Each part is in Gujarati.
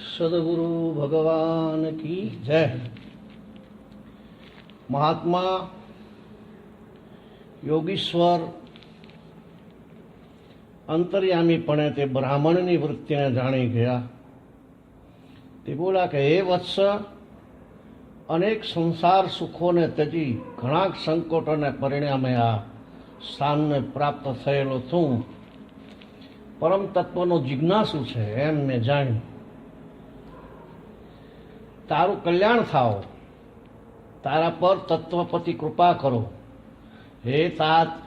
सदगुरु भगवान की जय। महात्मा योगीश्वर अंतर्यामीपणे ते ब्राह्मणनी वृत्तिने जाणी गया। ते बोला कि हे वत्स, अनेक संसार सुखोने त्यजी घणा संकटोने परिणामे आ स्थानने प्राप्त थयेलो छुं। परम तत्वनो जिज्ञासु छे एम मैं जाण्युं। तारू कल्याण थाओ, तारा पर तत्वपति कृपा करो। हे तात,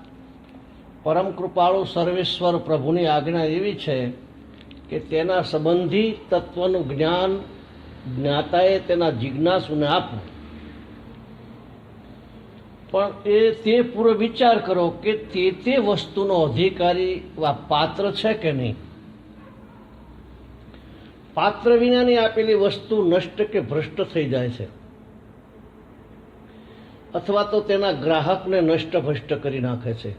परम कृपाळु सर्वेश्वर प्रभुनी आज्ञा एवी छे कि तेना संबंधी तत्वનું જ્ઞાન જ્ઞાતાએ તેના જિજ્ઞાસુને આપવું। પણ તે પૂરો વિચાર કરો કે તે વસ્તુનો અધિકારી વા પાત્ર છે કે નહીં। પાત્ર વિનાની આપેલી વસ્તુ નષ્ટ કે ભ્રષ્ટ થઈ જાય છે, અથવા તો તેના ગ્રાહકને નષ્ટ ભ્રષ્ટ કરી નાખે છે,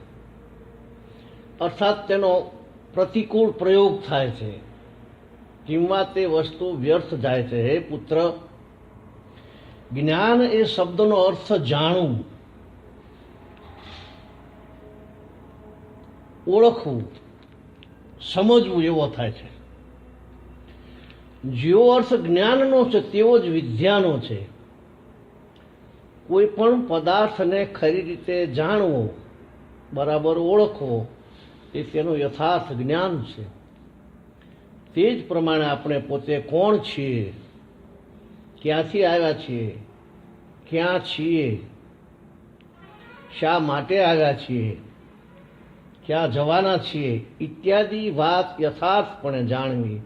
અર્થાત તેનો પ્રતિકૂળ પ્રયોગ થાય છે, કિંવા તે વસ્તુ વ્યર્થ જાય છે। હે પુત્ર, જ્ઞાન એ શબ્દનો અર્થ જાણવું, ઓળખવું, સમજવું એવો થાય છે। જેવો અર્થ જ્ઞાનનો છે તેવો જ વિદ્યાનો છે। કોઈ પણ પદાર્થને ખરી રીતે જાણવો, બરાબર ઓળખવો એ તેનું યથાર્થ જ્ઞાન છે। તે જ પ્રમાણે આપણે પોતે કોણ છીએ, ક્યાંથી આવ્યા છીએ, ક્યાં છીએ, શા માટે આવ્યા છીએ, ક્યાં જવાના છીએ ઇત્યાદિ વાત યથાર્થપણે જાણવી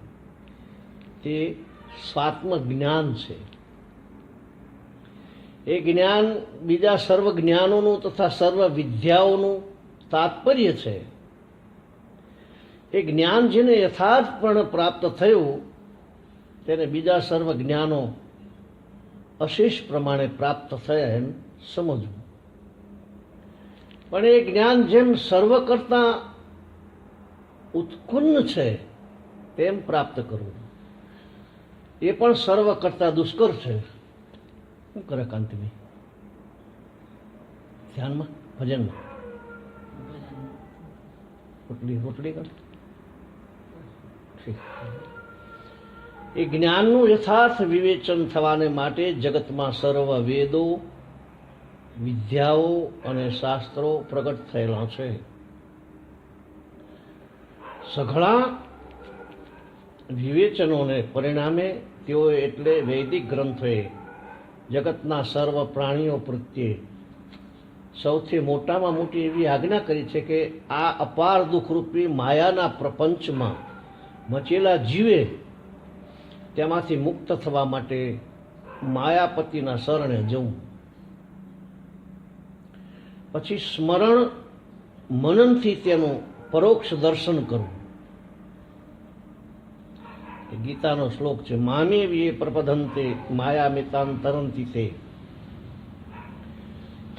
તે સ્વાત્મ જ્ઞાન છે। એ જ્ઞાન બીજા સર્વ જ્ઞાનોનું તથા સર્વ વિદ્યાઓનું તાત્પર્ય છે। એ જ્ઞાન જેને યથાર્થપણે પ્રાપ્ત થયું તેને બીજા સર્વ જ્ઞાનો અશેષ પ્રમાણે પ્રાપ્ત થયા એમ સમજવું। પણ એ જ્ઞાન જેમ સર્વ કરતા ઉત્કુન્ન છે તેમ પ્રાપ્ત કરવું એ પણ સર્વ કરતા દુષ્કર છે। શું કરે કાંતિભાઈ? ધ્યાનમાં, ભજનમાં રોટલી કર। એ જ્ઞાનનું યથાર્થ વિવેચન થવાને માટે જગતમાં સર્વ વેદો, વિદ્યાઓ અને શાસ્ત્રો પ્રગટ થયેલા છે। સઘળા વિવેચનોને પરિણામે તેઓ એટલે વૈદિક ગ્રંથોએ જગતના સર્વ પ્રાણીઓ પ્રત્યે સૌથી મોટામાં મોટી એવી આજ્ઞા કરી છે કે આ અપાર દુઃખરૂપી માયાના પ્રપંચમાં મચેલા જીવે તેમાંથી મુક્ત થવા માટે માયાપતિના શરણે જવું। પછી સ્મરણ મનનથી તેનું પરોક્ષ દર્શન કરવું। ગીતાનો શ્લોક છે, મામેવીએ પ્રપદંતે માયામિતાંતરંતિ તે।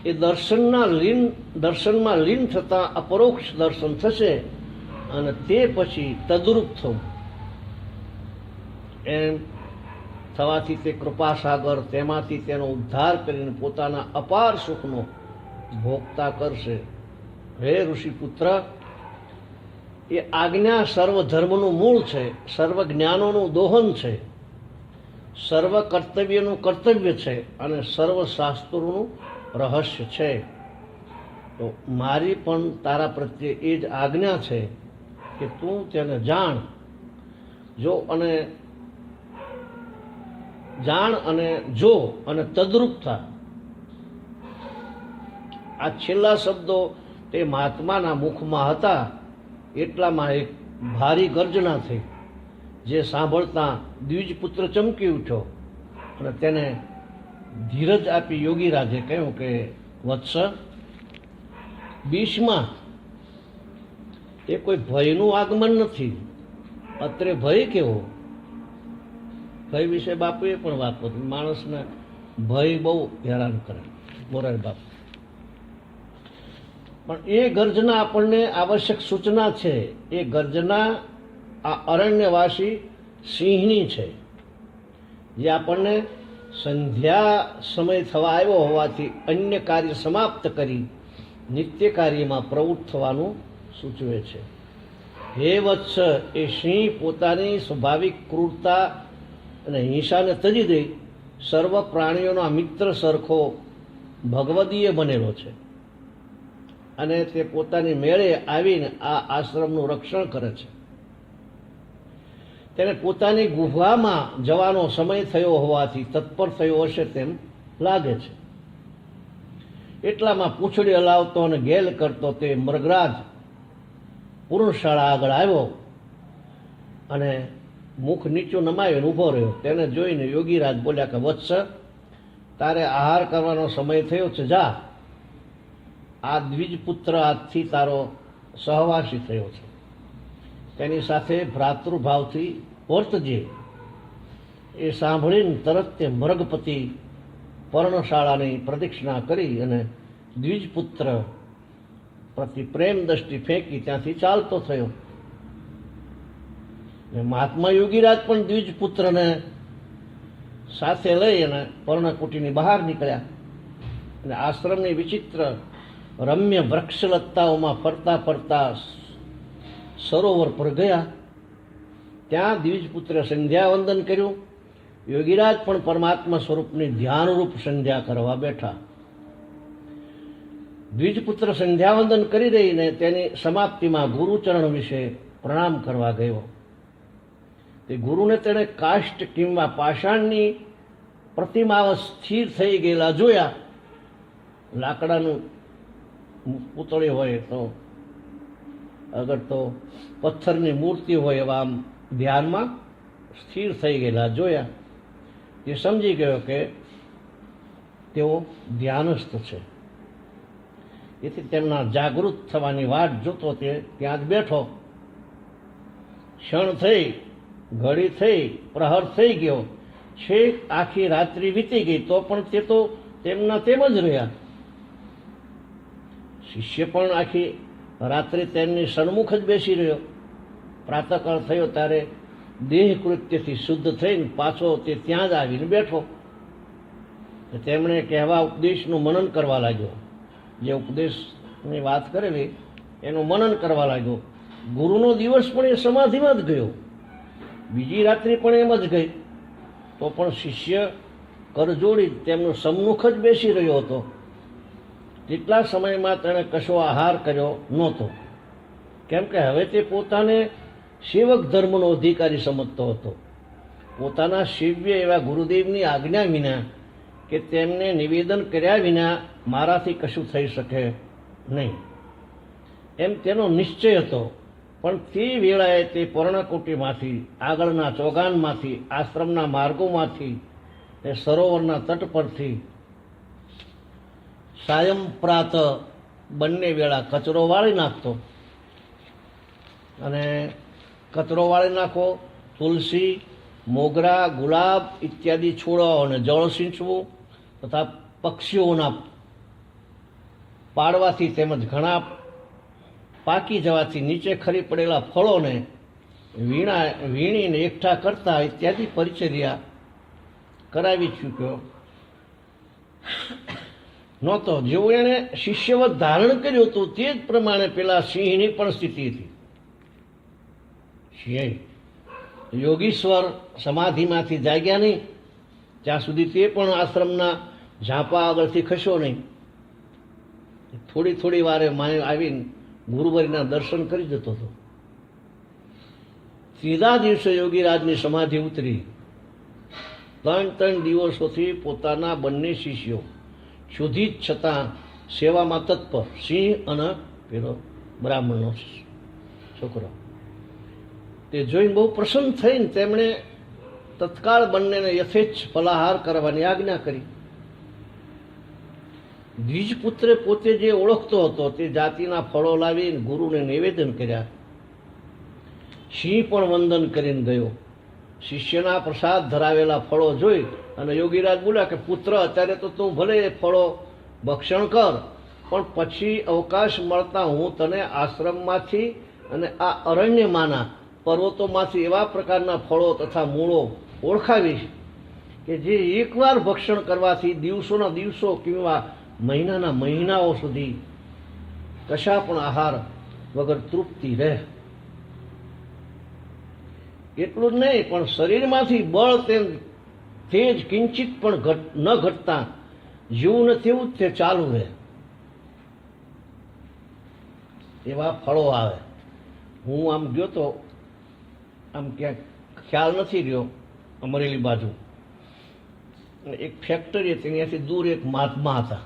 એ દર્શનમાં લીન થતા અપરોક્ષ દર્શન થશે અને તે પછી તદરૂપ થવું। એમ થવાથી તે કૃપાસાગર તેમાંથી તેનો ઉદ્ધાર કરીને પોતાના અપાર સુખનો ભોગતા કરશે। હે ઋષિપુત્ર, એ આજ્ઞા સર્વ ધર્મનું મૂળ છે, સર્વ જ્ઞાનોનું દોહન છે, સર્વ કર્તવ્યનું કર્તવ્ય છે અને સર્વ શાસ્ત્રોનું રહસ્ય છે। તો મારી પણ તારા પ્રત્યે એ જ આજ્ઞા છે કે તું તેને જાણ અને જો અને તદ્રુપ થા। આ છેલ્લા શબ્દો તે મહાત્માના મુખમાં હતા એટલામાં એક ભારી ગર્જના થઈ, જે સાંભળતા દ્વિજપુત્ર ચમકી ઉઠ્યો અને તેને ધીરજ આપી યોગીરાજે કહ્યું કે વત્સ, બીચમાં એ કોઈ ભયનું આગમન નથી। અત્રે ભય કેવો? ભય વિશે બાપુએ પણ વાત કરી। માણસને ભય બહુ હેરાન કરે, મોરારી બાપુ। પણ એ ગર્જના આપણને આવશ્યક સૂચના છે। એ ગર્જના આ અરણ્યવાસી સિંહની છે। જે આપણને સંધ્યા સમય થવા આવ્યો હોવાથી અન્ય કાર્ય સમાપ્ત કરી નિત્ય કાર્યમાં પ્રવૃત્ત થવાનું સૂચવે છે. હે વત્સ, એ સિંહ પોતાની સ્વાભાવિક ક્રૂરતા અને હિંસાને તજી દઈ સર્વ પ્રાણીઓના મિત્ર સરખો ભગવદીય બનેલો છે અને તે પોતાની મેળે આવીને આ આશ્રમનું રક્ષણ કરે છે. તેને પોતાની ગુફામાં જવાનો સમય થયો હોવાથી તત્પર થયો હશે તેમ લાગે છે. એટલામાં પૂંછડી હલાવતો અને ગેલ કરતો તે મૃગરાજ પૂર્ણશાળા આગળ આવ્યો અને મુખ નીચું નમાવીને ઊભો રહ્યો. તેને જોઈને યોગીરાજ બોલ્યા કે વત્સ, તારે આહાર કરવાનો સમય થયો છે, જા. આ દ્વિજપુત્ર આજથી તારો સહવાસી થયો છે, તેની સાથે ભ્રાતૃભાવથી વર્તજે. એ સાંભળીને તરત તે મૃગપતિ પર્ણશાળાની પ્રદક્ષિણા કરી અને દ્વિજપુત્ર પ્રતિ પ્રેમ દ્રષ્ટિ ફેંકી ત્યાંથી ચાલતો થયો. મહાત્મા યોગીરાજ પણ દ્વિજપુત્રને સાથે લઈ અને પર્ણકુટીની બહાર નીકળ્યા અને આશ્રમની વિચિત્ર રમ્ય વૃક્ષલતાઓમાં ફરતા ફરતા સરોવર પર ગયા. ત્યાં દ્વિજપુત્રે સંધ્યાવંદન કર્યું. યોગીરાજ પણ પરમાત્મા સ્વરૂપની ધ્યાનરૂપ સંધ્યા કરવા બેઠા. દ્વિજપુત્ર સંધ્યાવંદન કરી રહીને તેની સમાપ્તિમાં ગુરુચરણ વિશે પ્રણામ કરવા ગયો. તે ગુરુને તેણે કાષ્ટ કિંવા પાષાણની પ્રતિમાઓ સ્થિર થઈ ગયેલા જોયા. લાકડાનું પૂતળી હોય તો અગર તો પથ્થરની મૂર્તિ હોય એવા આમ ધ્યાનમાં સ્થિર થઈ ગયેલા જોયા. તે સમજી ગયો કે તેઓ ધ્યાનસ્થ છે. તેથી તેમના જાગૃત થવાની વાટ જોતો તે ત્યાં જ બેઠો. ક્ષણ થઈ, ઘડી થઈ, પ્રહર થઈ ગયો, છેક આખી રાત્રિ વીતી ગઈ તો પણ તે તો તેમના તેમ જ રહ્યા. શિષ્ય પણ આખી રાત્રિ તેમની સન્મુખ જ બેસી રહ્યો. પ્રાતઃકાળ થયો ત્યારે દેહ કૃત્યથી શુદ્ધ થઈને પાછો તે ત્યાં જ આવીને બેઠો. તેમણે કહેવા ઉપદેશનું મનન કરવા લાગ્યો. જે ઉપદેશની વાત કરેલી એનું મનન કરવા લાગ્યો. ગુરુનો દિવસ પણ એ સમાધિમાં જ ગયો, બીજી રાત્રિ પણ એમ જ ગઈ. તો પણ શિષ્ય કરજોડી તેમનું સન્મુખ જ બેસી રહ્યો હતો. તેટલા સમયમાં તેણે કશો આહાર કર્યો નહોતો, કેમ કે હવે તે પોતાને સેવક ધર્મનો અધિકારી સમજતો હતો. પોતાના સેવ્ય એવા ગુરુદેવની આજ્ઞા વિના કે તેમને નિવેદન કર્યા વિના મારાથી કશું થઈ શકે નહીં એમ તેનો નિશ્ચય હતો. પણ તે વેળાએ તે પર્ણકુટીમાંથી, આગળના ચોગાનમાંથી, આશ્રમના માર્ગોમાંથી, તે સરોવરના તટ પરથી સાયં પ્રાત બંને વેળા કચરો વાળી નાખતો. અને કચરો વાળી નાખો, તુલસી, મોગરા, ગુલાબ ઇત્યાદિ છોડવાઓને જળ સિંચવું તથા પક્ષીઓના પાડવાથી તેમજ ઘણા પાકી જવાથી નીચે ખરી પડેલા ફળોને વીણીને એકઠા કરતા ઇત્યાદિ પરિચર્યા કરાવી ચૂક્યો નહોતો. જેવું એણે શિષ્યવત ધારણ કર્યું હતું તે જ પ્રમાણે પેલા સિંહની પણ સ્થિતિ હતી. સિંહ યોગીશ્વર સમાધિમાંથી જાગ્યા નહીં ત્યાં સુધી તે પણ આશ્રમના ઝાંપા આગળથી ખસ્યો નહીં. થોડી થોડી વારે માય આવીને ગુરુવરીના દર્શન કરી જતો હતો. ત્રીજા દિવસે યોગીરાજની સમાધિ ઉતરી. 3 દિવસોથી પોતાના બંને શિષ્યો શુદ્ધિ છતાં સેવામાં તત્પર, સિંહ અને પેલો બ્રાહ્મણનો છોકરો. તે જોઈને બહુ પ્રસન્ન થઈને તેમણે તત્કાળ બંનેને યથેચ્છ ફલાહાર કરવાની આજ્ઞા કરી. દ્વિજપુત્રે પોતે જે ઓળખતો હતો તે જાતિના ફળો લાવીને ગુરુને નિવેદન કર્યા. સિંહ પણ વંદન કરીને ગયો. શિષ્યના પ્રસાદ ધરાવેલા ફળો જોઈ અને યોગીરાજ બોલ્યા કે પુત્ર, અત્યારે તો તું ભલે એ ફળો ભક્ષણ કર, પણ પછી અવકાશ મળતા હું તને આશ્રમમાંથી અને આ અરણ્યમાંના પર્વતોમાંથી એવા પ્રકારના ફળો તથા મૂળો ઓળખાવીશ કે જે એકવાર ભક્ષણ કરવાથી દિવસોના દિવસો કિંવા મહિનાના મહિનાઓ સુધી કશા પણ આહાર વગર તૃપ્તિ રહે. એટલું જ નહીં, પણ શરીરમાંથી બળ તેજ કિંચિત પણ ન ઘટતા જીવને તેવું જ તે ચાલુ રહે એવા ફળો આવે. હું આમ ગયો તો આમ ક્યાંક ખ્યાલ નથી રહ્યો, અમરેલી બાજુ એક ફેક્ટરી હતી, ત્યાંથી દૂર એક મહાત્મા હતા.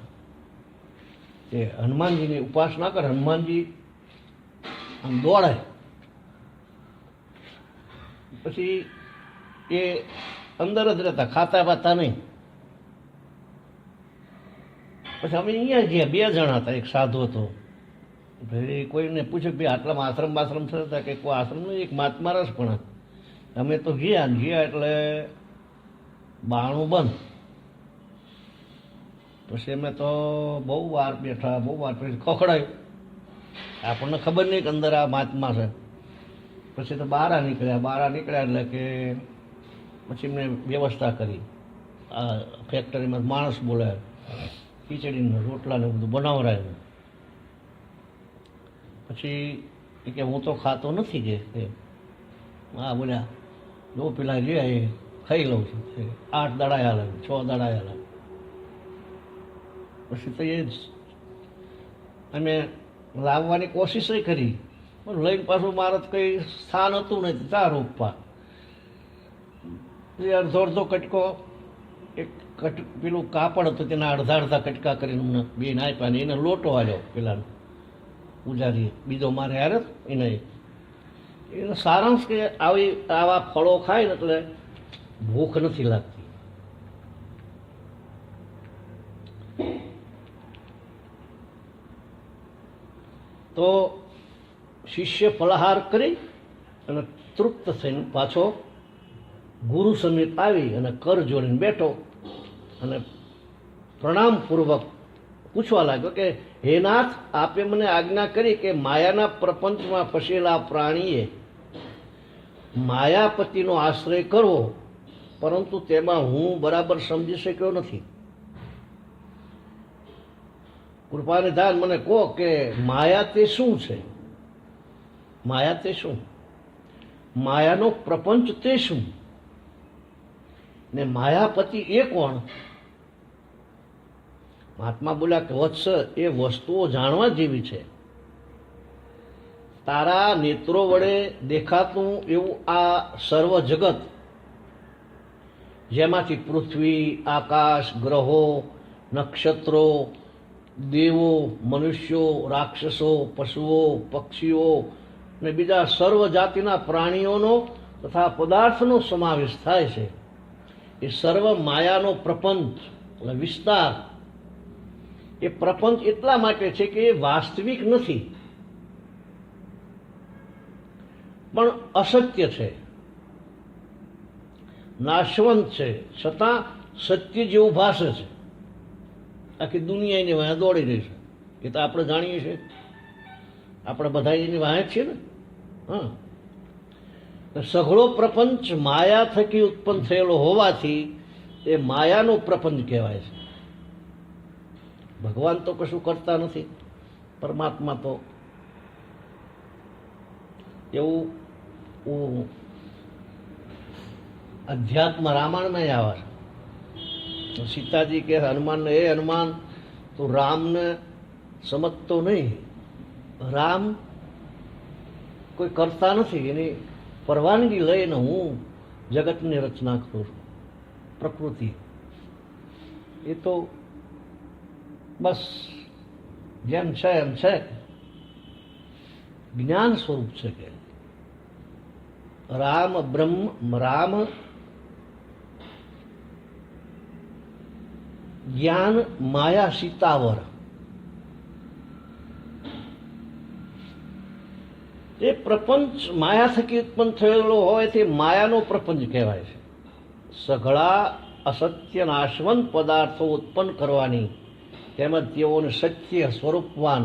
તે હનુમાનજીની ઉપાસના કરે. હનુમાનજી આમ દોડે, પછી એ અંદર જ રહેતા, ખાતા પાતા નહીં. પછી અમે અહીંયા ગયા, 2 જણા હતા, એક સાધુ હતો. ભાઈ કોઈને પૂછ્યું ભાઈ આટલામાં આશ્રમ થતા કે કોઈ આશ્રમ નહીં, એક મહાત્મા રસ. પણ અમે તો ગયા એટલે બારણું બંધ. પછી અમે તો બહુ વાર બેઠા, પછી ખખડાયું. આપણને ખબર નહીં કે અંદર આ મહાત્મા છે. પછી તો બહાર નીકળ્યા એટલે કે પછી એમને વ્યવસ્થા કરી. આ ફેક્ટરીમાં માણસ બોલાય, ખીચડીને રોટલાને બધું બનાવરાયું. પછી કે હું તો ખાતો નથી કે હા બોલ્યા, જો પેલા જે એ ખાઈ લઉં છું. 8 દાડા હાલે, 6 દાડા હાલે. પછી તો એ જ અમે લાવવાની કોશિશ કરી, પણ લઈને પાછું મારે કંઈ સ્થાન હતું નહીં, ત્યાં રોપવા. અડધો કટકો એક પેલું કાપડ હતું, તેના અડધા કટકા કરીને અમને 2 આપ્યા. ને એને લોટો આવ્યો પેલાનો પૂજારી, બીજો મારે હારે એને સારાંશ કે આવા ફળો ખાય ને એટલે ભૂખ નથી લાગતી. તો શિષ્ય ફલાહાર કરી અને તૃપ્ત થઈને પાછો ગુરુ સમીપ આવી અને કર જોડીને બેઠો અને પ્રણામપૂર્વક પૂછવા લાગ્યો કે હે નાથ, આપે મને આજ્ઞા કરી કે માયાના પ્રપંચમાં ફસેલા પ્રાણીએ માયાપતિનો આશ્રય કરવો, પરંતુ તેમાં હું બરાબર સમજી શક્યો નથી. કૃપાનિધાન મને કહો કે માયા તે શું છે? માયા તે શું? માયાનો પ્રપંચ તે શું? ને માયાપતિ એ કોણ? મહાત્મા બોલ્યા કે વત્સ, એ વસ્તુઓ જાણવા જેવી છે. તારા નેત્રો વડે દેખાતું એવું આ સર્વ જગત, જેમાંથી પૃથ્વી, આકાશ, ગ્રહો, નક્ષત્રો, દેવો, મનુષ્યો, રાક્ષસો, પશુઓ, પક્ષીઓ ને બીજા સર્વ જાતિના પ્રાણીઓનો તથા પદાર્થનો સમાવેશ થાય છે. એ સર્વ માયાનો પ્રપંચ એટલે વિસ્તાર. એ પ્રપંચ એટલા માટે છે કે એ વાસ્તવિક નથી, પણ અસત્ય છે, નાશવંત છે, છતાં સત્ય જેવું ભાષે છે. આખી દુનિયા એની વાંહે દોડી રહી છે. એ તો આપણે જાણીએ છીએ, આપણે બધા એની વાંહે જ છીએ ને. હા, સઘળો પ્રપંચ માયા થકી ઉત્પન્ન થયેલો હોવાથી એ માયાનો પ્રપંચ કહેવાય છે. ભગવાન તો કશું કરતા નથી, પરમાત્મા તો એવું અધ્યાત્મ રામાયણમાં આવે છે. સીતાજી કે હનુમાનને, એ હનુમાન તું રામને સમજતો નહીં. રામ કોઈ કરતા નથી, એની પરવાનગી લઈને હું જગતની રચના કરું છું. પ્રકૃતિ એ તો બસ જેમ છે એમ છે, જ્ઞાન સ્વરૂપ છે. કે રામ બ્રહ્મ, રામ જ્ઞાન માયા સીતાવર. એ પ્રપંચ માયા થકી ઉત્પન્ન થયેલો હોય તે માયાનો પ્રપંચ કહેવાય છે. સઘળા અસત્ય નાશવંત પદાર્થો ઉત્પન્ન કરવાની તેમજ તેઓને સત્ય સ્વરૂપવાન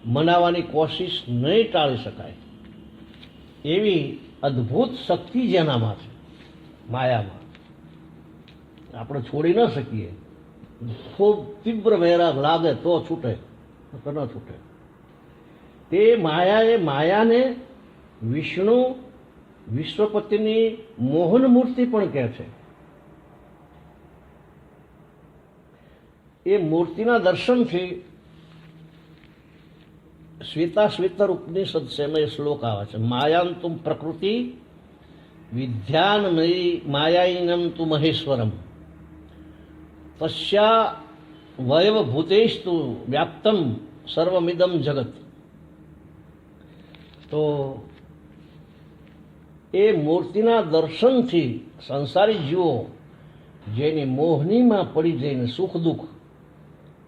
મનાવવાની કોશિશ નહીં ટાળી શકાય એવી અદ્ભુત શક્તિ જેનામાં છે, માયામાં. આપણે છોડી ન શકીએ. ખૂબ તીવ્ર વૈરાગ લાગે તો છૂટે, તો ન છૂટે. તે માયાને વિષ્ણુ વિશ્વપતિની મોહન મૂર્તિ પણ કહે છે. એ મૂર્તિના દર્શનથી શ્વેતાશ્વેતર ઉપનિષદ છે એમાં એ શ્લોક આવે છે, માયાંતુમ પ્રકૃતિ વિદ્યાનમયી માયાઈનમ તુ મહેશ્વરમ તસ્યા વયવભૂતેસ્તુ વ્યાપ્તમ સર્વમિદમ જગત. તો એ મૂર્તિના દર્શનથી સંસારી જીવો જેની મોહનીમાં પડી જઈને સુખ દુઃખ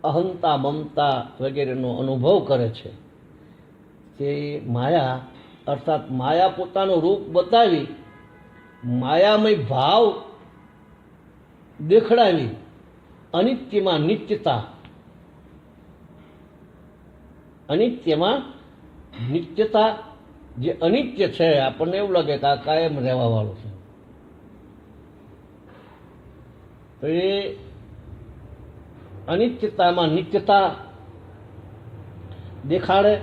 અહંતા મમતા વગેરેનો અનુભવ કરે છે, તે માયા અર્થાત માયા પોતાનું રૂપ બતાવી માયામય ભાવ દેખડાવી અનિત્યમાં નિત્યતા, અનિત્યમાં નિત્યતા, જે અનિત્ય છે આપણને એવું લાગે કે આ કાયમ રહેવા વાળું છે, તો એ અનિત્યતામાં નિત્યતા દેખાડે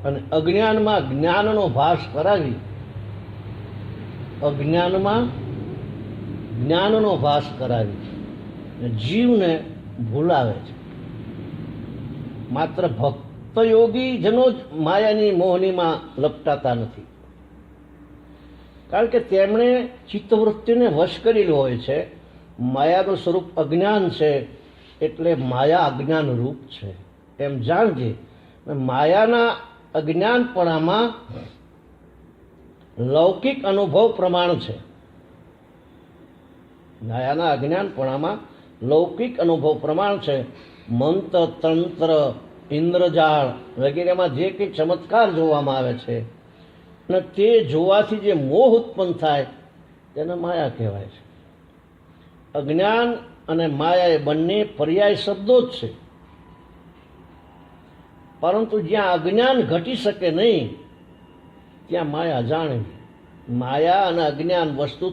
અને અજ્ઞાનમાં જ્ઞાનનો ભાસ કરાવી, અજ્ઞાનમાં જ્ઞાનનો ભાસ કરાવી જીવને ભૂલાવે છે. માત્ર ભક્ત યોગી જનો જ માયાની મોહનીમાં લપટાતા નથી, કારણ કે તેમણે ચિત્તવૃત્તિને વશ કરેલી હોય છે. માયાનું સ્વરૂપ અજ્ઞાન છે એટલે માયા અજ્ઞાન રૂપ છે એમ જાણજે. માયાના અજ્ઞાનપણામાં લૌકિક અનુભવ પ્રમાણ છે. માયાના અજ્ઞાનપણામાં લૌકિક અનુભવ પ્રમાણ છે. મંત્ર તંત્ર ઇન્દ્રજાળ વગેરેમાં જે કંઈ ચમત્કાર જોવામાં આવે છે અને તે જોવાથી જે મોહ ઉત્પન્ન થાય તેને માયા કહેવાય છે. અજ્ઞાન અને માયા એ બંને પર્યાય શબ્દો જ છે, પરંતુ જ્યાં અજ્ઞાન ઘટી શકે નહીં ત્યાં માયા જાણવી. માયા અને અજ્ઞાન વસ્તુ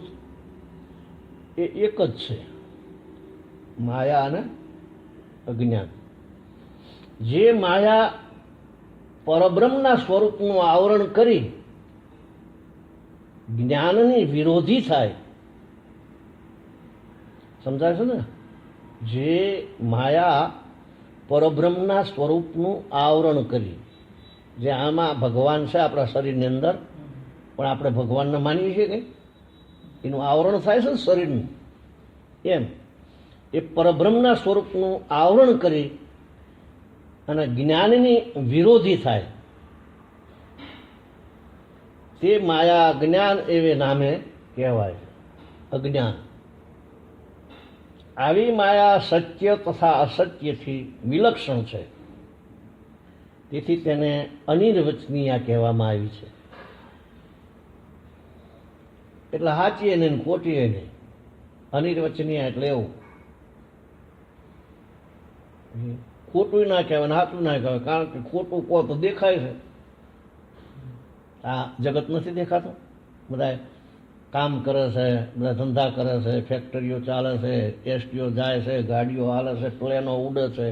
એ એક જ છે. માયા અને અજ્ઞાન. જે માયા પરબ્રહ્મના સ્વરૂપનું આવરણ કરી જ્ઞાનની વિરોધી થાય, સમજાય છે ને? જે માયા પરબ્રહ્મના સ્વરૂપનું આવરણ કરી, જે આમાં ભગવાન છે આપણા શરીરની અંદર, પણ આપણે ભગવાનને માનીએ છીએ કે એનું આવરણ થાય છે ને શરીરનું, એમ એ પરબ્રહ્મના સ્વરૂપનું આવરણ કરી અને જ્ઞાનની વિરોધી થાય તે માયા અજ્ઞાન એવે નામે કહેવાય. અજ્ઞાન. આવી માયા સત્ય તથા અસત્યથી વિલક્ષણ છે, તેથી તેને અનિર્વચનીય કહેવામાં આવી છે. એટલે સાચી નહીં ખોટી નહીં, અનિર્વચનીય એટલે એવું. ખોટું ના કહેવાય, સાચું ના કહેવાય, કારણ કે ખોટું કહો તો દેખાય છે. આ જગત નથી દેખાતું? બધા કામ કરે છે, બધા ધંધા કરે છે, ફેક્ટરીઓ ચાલે છે, એસટીઓ જાય છે, ગાડીઓ હાલે છે, પ્લેનો ઉડે છે,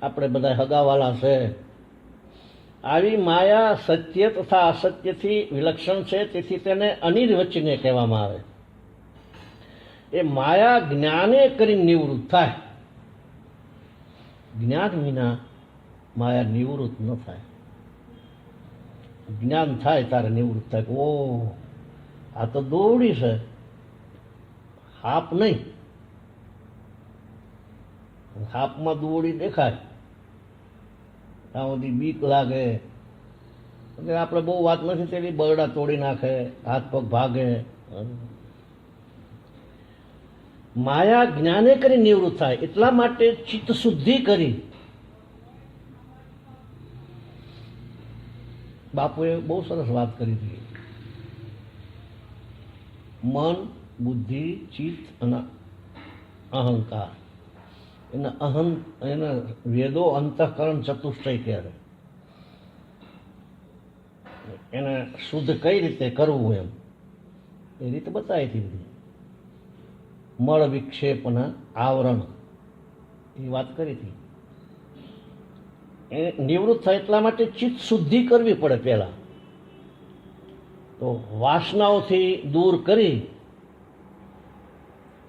આપણે બધા હગાવાલા છે. આવી માયા સત્ય તથા અસત્યથી વિલક્ષણ છે, તેથી તેને અનિર્વચનીય કહેવામાં આવે. એ માયા જ્ઞાને કરી નિવૃત્ત થાય. જ્ઞાન વિના માયા નિવૃત્ત ન થાય. જ્ઞાન થાય તારે નિવૃત્ત થાય. ઓ આ તો દોરડી છે, હાપ નહીં. હાપમાં દોરડી દેખાય ત્યાં સુધી બીક લાગે. આપણે બહુ વાત નથી તેની, બરડા તોડી નાખે, હાથ પગ ભાગે. માયા જ્ઞાને કરી નિવૃત્ત થાય, એટલા માટે ચિત્ત શુદ્ધિ કરી બાપુએ બહુ સરસ વાત કરી હતી. મન, બુદ્ધિ, ચિત્ત અને અહંકાર, એના વેદો અંતઃકરણ ચતુષ્ટય કહેવાય. એને શુદ્ધ કઈ રીતે કરવું એમ એ રીતે બતાવી હતી બધી. મળ વિક્ષેપના આવરણ, એ વાત કરી હતી. એ નિવૃત્ત થાય એટલા માટે ચિત્ત શુદ્ધિ કરવી પડે પહેલા. તો વાસનાઓથી દૂર કરી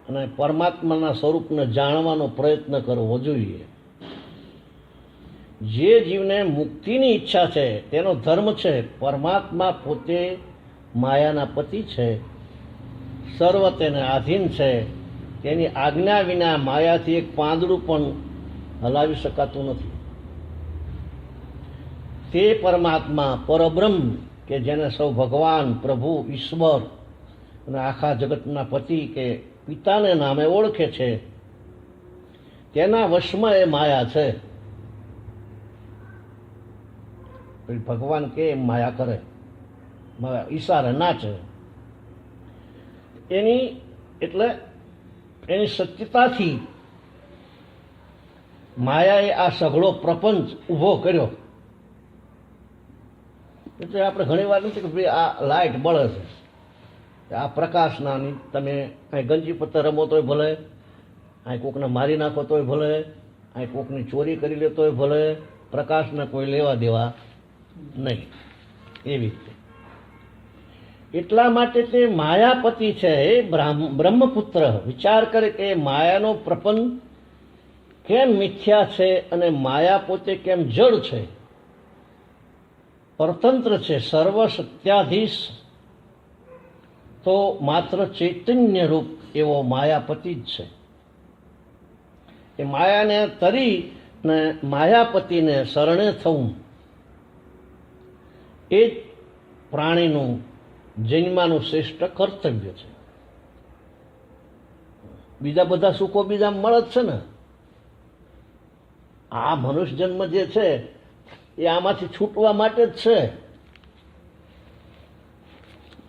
અને પરમાત્માના સ્વરૂપને જાણવાનો પ્રયત્ન કરવો જોઈએ. જે જીવને મુક્તિની ઈચ્છા છે તેનો ધર્મ છે પરમાત્મા પોતે માયાના પતિ છે, સર્વ તેને આધીન છે. તેની આજ્ઞા વિના માયાથી એક પાંદડું પણ હલાવી શકાતું નથી. તે પરમાત્મા પરબ્રહ્મ કે જેને સૌ ભગવાન, પ્રભુ, ઈશ્વર અને આખા જગતના પતિ કે પિતાને નામે ઓળખે છે, તેના વશમાં એ માયા છે. ભગવાન કે એમ માયા કરે, ઈશારે નાચે. એની એટલે એની સત્યતાથી માયાએ આ સઘળો પ્રપંચ ઊભો કર્યો. એટલે આપણે ઘણી વાર નથી કે ભાઈ આ લાઇટ બળે છે, આ પ્રકાશનાની તમે અહીં ગંજી પત્તર રમો તોય ભલે, અહીં કોકને મારી નાખો તોય ભલે, અહીં કોકની ચોરી કરી લે તોય ભલે, પ્રકાશને કોઈ લેવા દેવા નહીં. એવી રીતે એટલા માટે તે માયાપતિ છે. એ બ્રહ્મપુત્ર વિચાર કરે કે માયાનો પ્રપંચ કેમ મિથ્યા છે અને માયા પોતે કેમ જડ છે, પરતંત્ર છે, સર્વ સત્યાધીશ તો માત્ર ચૈતન્ય રૂપ એવો માયાપતિ જ છે. એ માયાને તરી ને માયાપતિને શરણે થવું એ જ પ્રાણીનું જન્માનું શ્રેષ્ઠ કર્તવ્ય છે. બીજા બધા સુખો બીજા મળે જ છે ને. આ મનુષ્ય જન્મ જે છે એ આમાંથી છૂટવા માટે જ છે.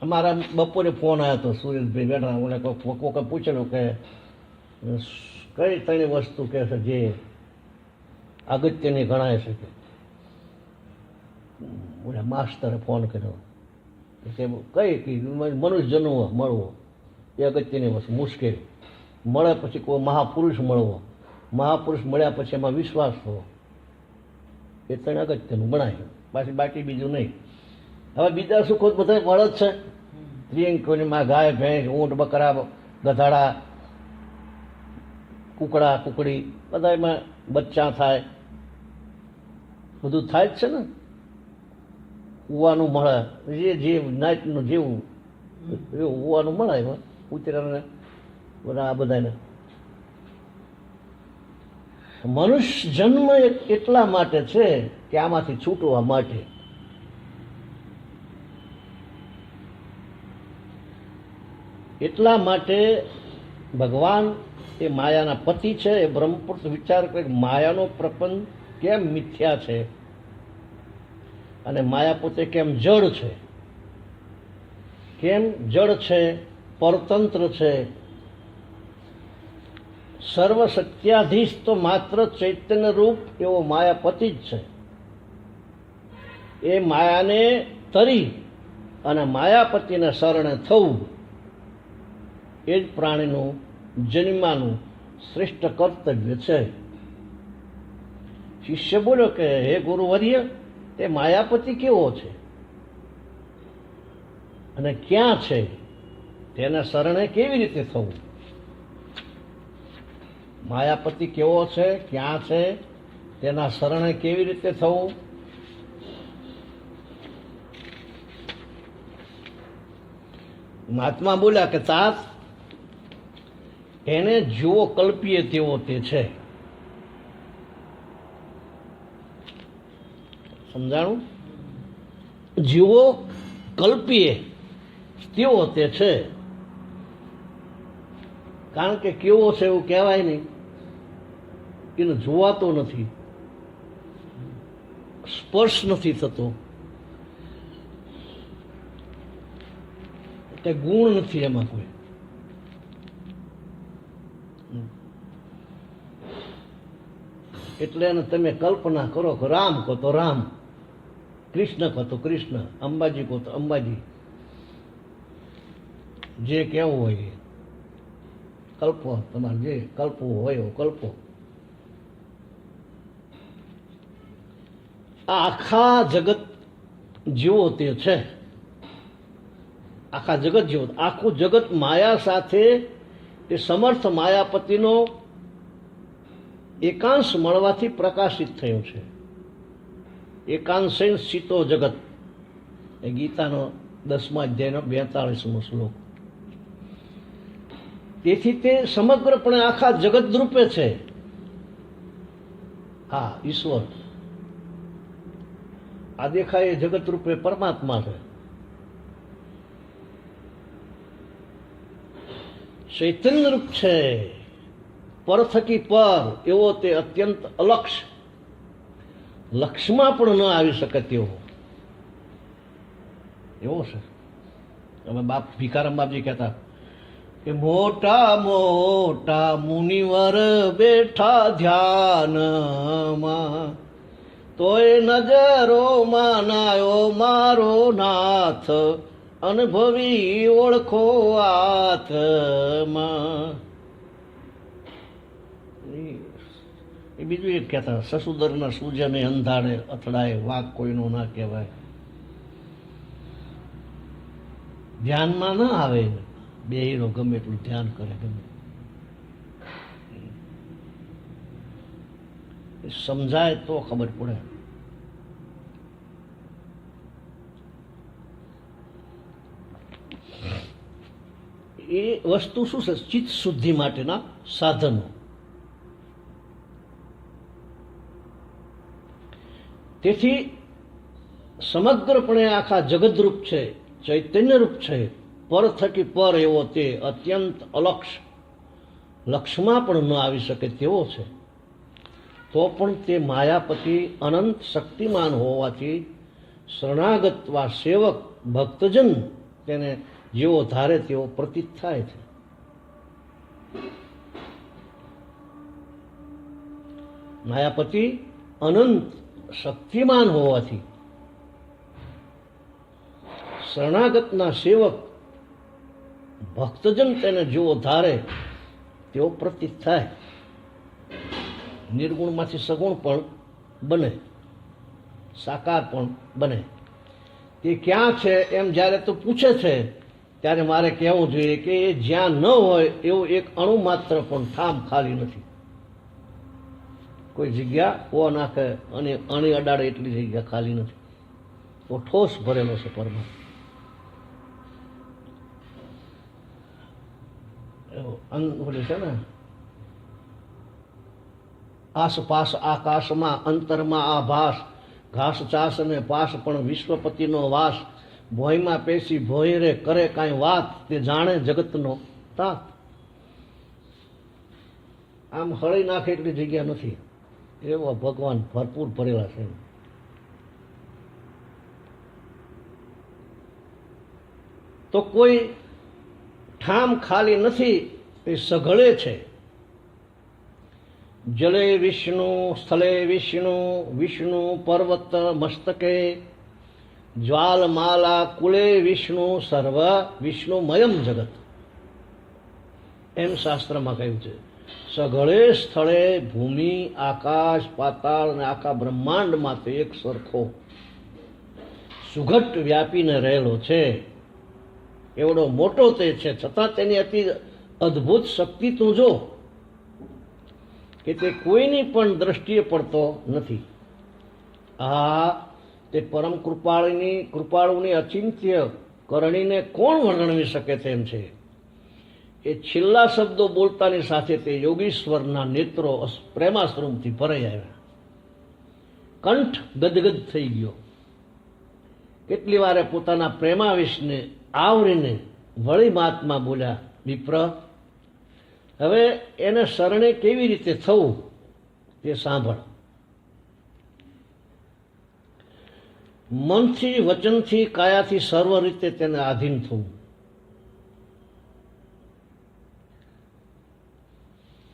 અમારા બપોરે ફોન આવ્યો હતો, સુરેશભાઈ બેઠા, મને કોકે પૂછેલું કે કઈ ત્રણેય વસ્તુ કે છે જે અગત્યની ગણાય છે. કે માસ્તરે ફોન કર્યો કે કઈ મનુષ્ય જન્મ મળવો એ અગત્યની વસ્તુ, મુશ્કેલ મળે પછી કોઈ મહાપુરુષ મળવો, મહાપુરુષ મળ્યા પછી એમાં વિશ્વાસ થવો, એ ત્રણ અગત્યનું ગણાય. પાછી બાકી બીજું નહીં. હવે બીજા સુખો બધા મળે જ છે. પ્રિયંકોની ગાય, ભેંસ, ઊંટ, બકરા, ગધાડા, કુકડા, કુકડી બધા એમાં બચ્ચા થાય, બધું થાય જ છે ને. ઉવાનું મળે, જે નાચનું જેવું એવું ઉવાનું મળે, એમાં કૂતરાને બધા આ બધાને. મનુષ્ય જન્મ એટલા માટે છે કે આમાંથી છૂટવા માટે. એટલા માટે ભગવાન એ માયાના પતિ છે. એ બ્રહ્મપુત્ર વિચાર કરે માયાનો પ્રપંચ કેમ મિથ્યા છે અને માયા પોતે કેમ જડ છે. કેમ જડ છે, પરતંત્ર છે, સર્વ સત્યાધીશ તો માત્ર ચૈતન્ય રૂપ એવો માયાપતિ જ છે. એ માયાને તરી અને માયાપતિને શરણે થવું એ જ પ્રાણીનું જન્માનું શ્રેષ્ઠ કર્તવ્ય છે. શિષ્ય બોલ્યો કે હે ગુરુવર્ય, તે માયાપતિ કેવો છે અને ક્યાં છે, તેના શરણે કેવી રીતે થવું? માયાપતિ કેવો છે, ક્યાં છે, તેના શરણે કેવી રીતે થવું? મહાત્મા બોલ્યા કે તાત એને જેવો કલ્પીએ તેવો તે છે. સમજાણું? જેવો કલ્પીએ તેવો તે છે. કારણ કે કેવો છે એવું કહેવાય નહીં, એને જોવાતો નથી, સ્પર્શ નથી થતો, કે ગુણ નથી એમાં કોઈ. એટલે એને તમે કલ્પના કરો કે રામ કહો તો રામ, કૃષ્ણ કહો તો કૃષ્ણ, અંબાજી કહો તો અંબાજી, જે કેવું હોય. કલ્પો, તમારે જે કલ્પવું હોય એવો કલ્પો. આ આખા જગત જેવો તે છે, આખા જગત જેવો, આખું જગત માયા સાથે એ સમર્થ માયાપતિનો એકાંશ મળવાથી પ્રકાશિત થયું છે. એકાંશેન સ્થિતો જગત, એ ગીતાનો 10મા અધ્યાયનો 42મો શ્લોક. તેથી તે સમગ્રપણે આખા જગત રૂપે છે. હા, ઈશ્વર આ દેખાય એ જગત રૂપે પરમાત્મા છે. ચૈતન્ય રૂપ છે, પર થકી પર એવો તે અત્યંત અલક્ષ, લક્ષમાં પણ ન આવી શકે તેવો એવો છે. અમે બાપ ભીખારામ બાપજી કહેતા કે મોટા મોટા મુનિવર બેઠા ધ્યાનમાં, તોય નજરો માનાયો મારો નાથ, અનુભવી ઓળખો આત્મા. એ બીજું એક કહેતા, સસુદરના સૂજને અંધાડે અથડાય, વાક કોઈનો ના કહેવાય. ધ્યાનમાં ના આવે, બેહીનો ગમે એટલું ધ્યાન કરે, ગમે સમજાય તો ખબર પડે. એ વસ્તુ શું છે? ચિત્ત શુદ્ધિ માટેના સાધનો. તેથી સમગ્રપણે આખા જગતરૂપ છે, ચૈતન્યરૂપ છે, પર થકી પર એવો તે અત્યંત અલક્ષ, લક્ષમાં પણ ન આવી શકે તેવો છે. તો પણ તે માયાપતિ અનંત શક્તિમાન હોવાથી શરણાગત વા સેવક ભક્તજન તેને જેવો ધારે તેવો પ્રતીત થાય છે. માયાપતિ અનંત શક્તિમાન હોવાથી શરણાગતના સેવક ભક્તજન તેને જેવો ધારે તેવો પ્રતીત થાય. નિર્ગુણમાંથી સગુણ પણ બને, સાકાર પણ બને. તે ક્યાં છે એમ જ્યારે તું પૂછે છે ત્યારે મારે કહેવું જોઈએ કે એ જ્યાં ન હોય એવું એક અણુ માત્ર પણ ઠામ ખાલી નથી. કોઈ જગ્યા ઓ નાખે અને અણી અડાડે એટલી જગ્યા ખાલી નથી. તો ઠોસ ભરેલો છે પરમાત્મા. બોલે છે ને, આસપાસ આકાશમાં અંતરમાં આભાસ, ઘાસ ચાસ અને પાસ પણ વિશ્વપતિનો વાસ. ભોયમાં પેસી ભોયરે કરે કાંઈ વાત, તે જાણે જગતનો તાત. આમ હળી નાખે એટલી જગ્યા નથી, એવા ભગવાન ભરપૂર ભરેલા છે. તો કોઈ ઠામ ખાલી નથી, એ સઘળે છે. જલે વિષ્ણુ સ્થલે વિષ્ણુ, વિષ્ણુ પર્વત મસ્તકે, જ્વાલમાલા કુલે વિષ્ણુ, સર્વ વિષ્ણુમયમ જગત. એમ શાસ્ત્રમાં કહ્યું છે. સઘળે સ્થળે ભૂમિ, આકાશ, પાતાળ અને આખા બ્રહ્માંડમાં તે એક સરખો સુઘટ વ્યાપીને રહેલો છે. એવડો મોટો તે છે, છતાં તેની અતિ અદ્ભુત શક્તિ તું જો કે તે કોઈની પણ દ્રષ્ટિએ પડતો નથી. આ તે પરમ કૃપાળુની અચિંત્ય કરણીને કોણ વર્ણવી શકે તેમ છે. એ છેલ્લા શબ્દો બોલતાની સાથે તે યોગીશ્વરના નેત્રો પ્રેમાશ્રુમથી ભરાઈ આવ્યા. કંઠ ગદગદ થઈ ગયો. કેટલી વારે પોતાના પ્રેમાવેશને આવરીને વળી મહાત્મા બોલ્યા, વિપ્ર, હવે એને શરણે કેવી રીતે થવું તે સાંભળ. મનથી, વચનથી, કાયાથી સર્વ રીતે તેને આધીન થવું.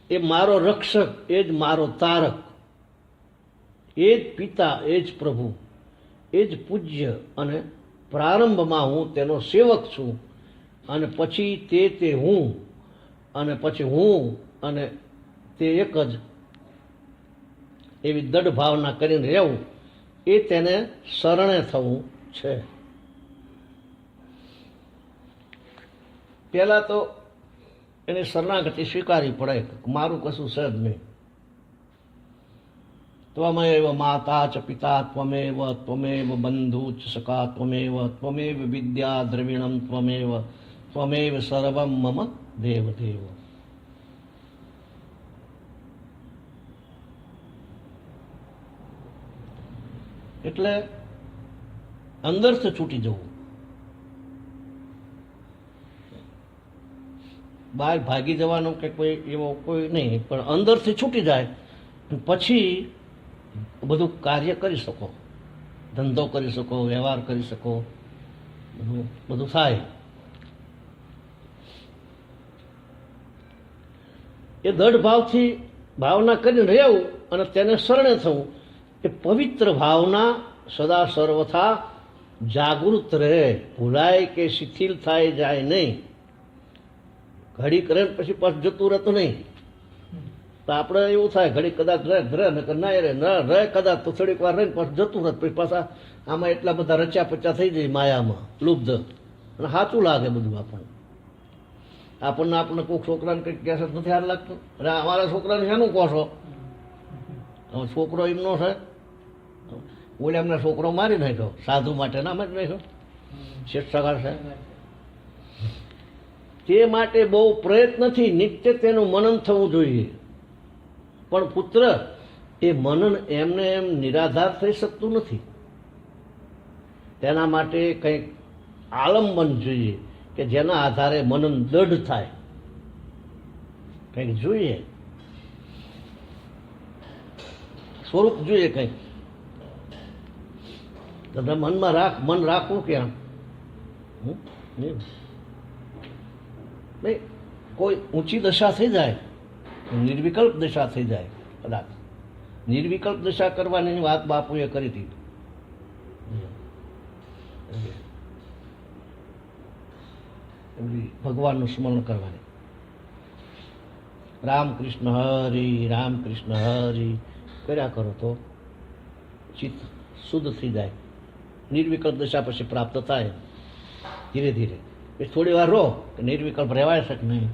એ મારો રક્ષક, એ જ મારો તારક, એ જ પિતા, એ જ પ્રભુ, એ જ પૂજ્ય. અને પ્રારંભમાં હું તેનો સેવક છું અને પછી તે હું અને પછી હું અને તે એક જ એવી દઢ ભાવના કરીને રહેવું, એ તેને શરણે થવું છે. પહેલાં તો એને શરણાગતિ સ્વીકારવી પડે, મારું કશું છે જ નહીં. ત્વમેવ માતા ચ પિતા ત્વમેવ ત્વમેવ બંધુ ચ સખા ત્વમેવ ત્વમેવ વિદ્યા દ્રવિણમ ત્વમેવ ત્વમેવ સર્વમ મમ દેવ દેવ. એટલે અંદરથી છૂટી જવું, બહાર ભાગી જવાનો કે કોઈ એવો કોઈ નહીં, પણ અંદરથી છૂટી જાય પછી બધું કાર્ય કરી શકો, ધંધો કરી શકો, વ્યવહાર કરી શકો, બધું થાય. એ દઢ ભાવથી ભાવના કરીને રહેવું અને તેને શરણે થવું, એ પવિત્ર ભાવના સદા સર્વથા જાગૃત રહે, ભૂલાય કે શિથિલ થાય જાય નહીં. ઘડી કરે પછી પાછું જતું રહેતું નહીં. તો આપણે એવું થાય ઘડી કદાચ રહે ને ના રહે, ન રહે કદાચ તો થોડીક વાર રહીને પાછું જતું રહે, પછી પાછા આમાં એટલા બધા રચ્યા પચ્યા થઈ જાય માયામાં લુબ્ધ, અને સાચું લાગે બધું આપણને કોઈ છોકરાને કંઈક કહેશે નથી હાર લાગતું. અરે અમારા છોકરાને શેનું કહો છો? છોકરો એમનો છે, ઓલે એમને છોકરો મારી નાખ્યો, સાધુ માટે ના મારી નાખ્યો, શેઠ સગા છે. તે માટે બહુ પ્રયત્નથી નિત્ય તેનું મનન થવું જોઈએ. પણ પુત્ર, એ મનન એમને એમ નિરાધાર થઈ શકતું નથી. તેના માટે કંઈક આલંબન જોઈએ કે જેના આધારે મનન દઢ થાય, કંઈક જોઈએ, સ્વરૂપ જોઈએ કંઈક. તમે મનમાં મન રાખવું ક્યાં? નહીં, કોઈ ઊંચી દશા થઈ જાય, નિર્વિકલ્પ દશા થઈ જાય. કદાચ નિર્વિકલ્પ દશા કરવાની વાત બાપુએ કરી હતી. ભગવાનનું સ્મરણ કરવાની. રામકૃષ્ણ હરિ રામકૃષ્ણ હરિ કર્યા કરો તો ચિત્ત શુદ્ધ થઈ જાય. નિર્વિકલ્પ દશા પછી પ્રાપ્ત થાય ધીરે ધીરે. એ થોડી વાર રહો કે નિર્વિકલ્પ રહેવાય શકે નહીં,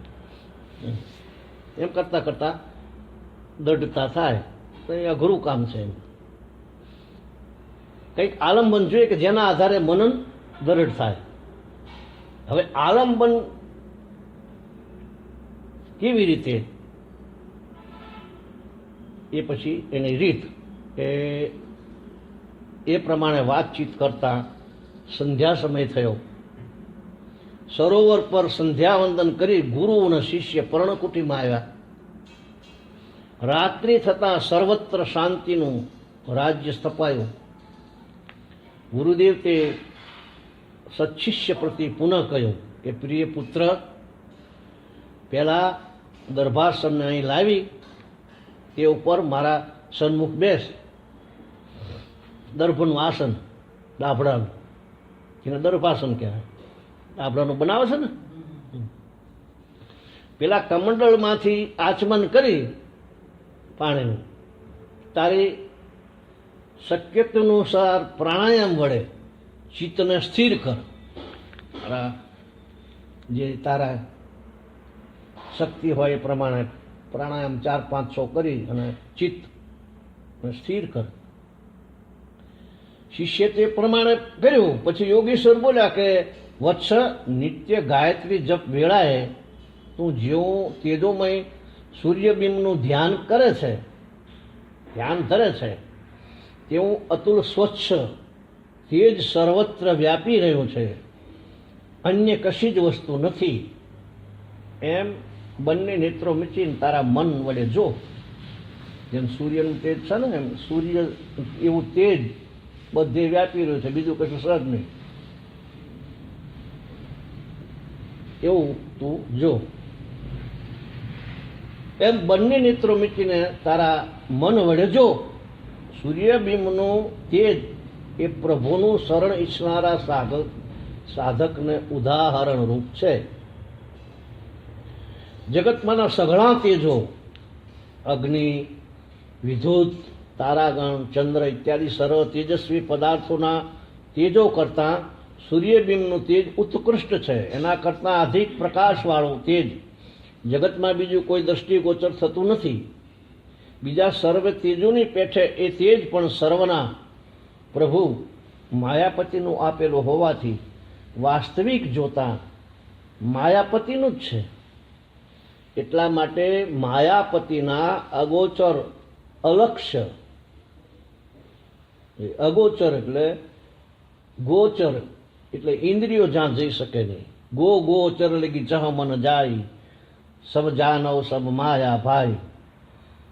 એમ કરતાં કરતાં દઢતા થાય તો એ અઘરું કામ છે. એમ કંઈક આલંબન જોઈએ કે જેના આધારે મનન દઢ થાય. હવે આલંબન કેવી રીતે, એ પછી એની રીત એ પ્રમાણે વાતચીત કરતા સંધ્યા સમય થયો. સરોવર પર સંધ્યાવંદન કરી ગુરુ અને શિષ્ય પર્ણકુટીમાં આવ્યા. રાત્રિ થતાં સર્વત્ર શાંતિનું રાજ્ય સ્થપાયું. ગુરુદેવ તે સત્શિષ્ય પ્રતિ પુનઃ કહ્યું કે પ્રિય પુત્ર, પહેલા દરબારસનને અહીં લાવી તે ઉપર મારા સન્મુખ બેસ. દર્ભનું આસન, ડાભડાનું, એને દર્ભાસન કહેવાય. ડાભડાનું બનાવે છે ને. પેલા કમંડળમાંથી આચમન કરી પાણીનું, તારી શક્યતાનુસાર પ્રાણાયામ વડે ચિત્તને સ્થિર કર. જે તારા શક્તિ હોય એ પ્રમાણે પ્રાણાયામ 4-500 કરી અને ચિત્ત સ્થિર કર. શિષ્ય તે પ્રમાણે કર્યું. પછી યોગેશ્વર બોલ્યા કે વત્સ, નિત્ય ગાયત્રી જપ વેળાએ તું જેવું તેજોમય સૂર્યબિંબનું ધ્યાન કરે છે, ધ્યાન ધરે છે, તેવું અતુલ સ્વચ્છ તેજ સર્વત્ર વ્યાપી રહ્યું છે, અન્ય કશી જ વસ્તુ નથી. એમ બંને નેત્રો મીચીને તારા મન વડે જો. જેમ સૂર્યનું તેજ છે ને, એમ સૂર્ય એવું તેજ બધે વ્યાપી રહ્યું છે, બીજું કશું સહજ નહીં. એવું તું જો. એમ બંને નેત્રો મીચીને તારા મન વડે જો. સૂર્યબિંબનું તેજ એ પ્રભુનું શરણ ઈચ્છનારા સાધકને ઉદાહરણ રૂપ છે. જગતમાંના સઘળા તેજો, અગ્નિ, વિદ્યુત, તારાગણ, ચંદ્ર ઇત્યાદિ સર્વ તેજસ્વી પદાર્થોના તેજો કરતાં સૂર્યબિંબનું તેજ ઉત્કૃષ્ટ છે. એના કરતાં અધિક પ્રકાશવાળું તેજ જગતમાં બીજું કોઈ દ્રષ્ટિગોચર થતું નથી. બીજા સર્વ તેજોની પેઠે એ તેજ પણ સર્વના પ્રભુ માયાપતિનું આપેલું હોવાથી વાસ્તવિક જોતા માયાપતિનું જ છે. એટલા માટે માયાપતિના અગોચર અલક્ષ્ય, અગોચર એટલે ગોચર એટલે ઇન્દ્રિયો જ્યાં જઈ શકે નહીં. ગોચર લગી ચહ મન જાય, સબ જાનવ સબ માયા ભાઈ,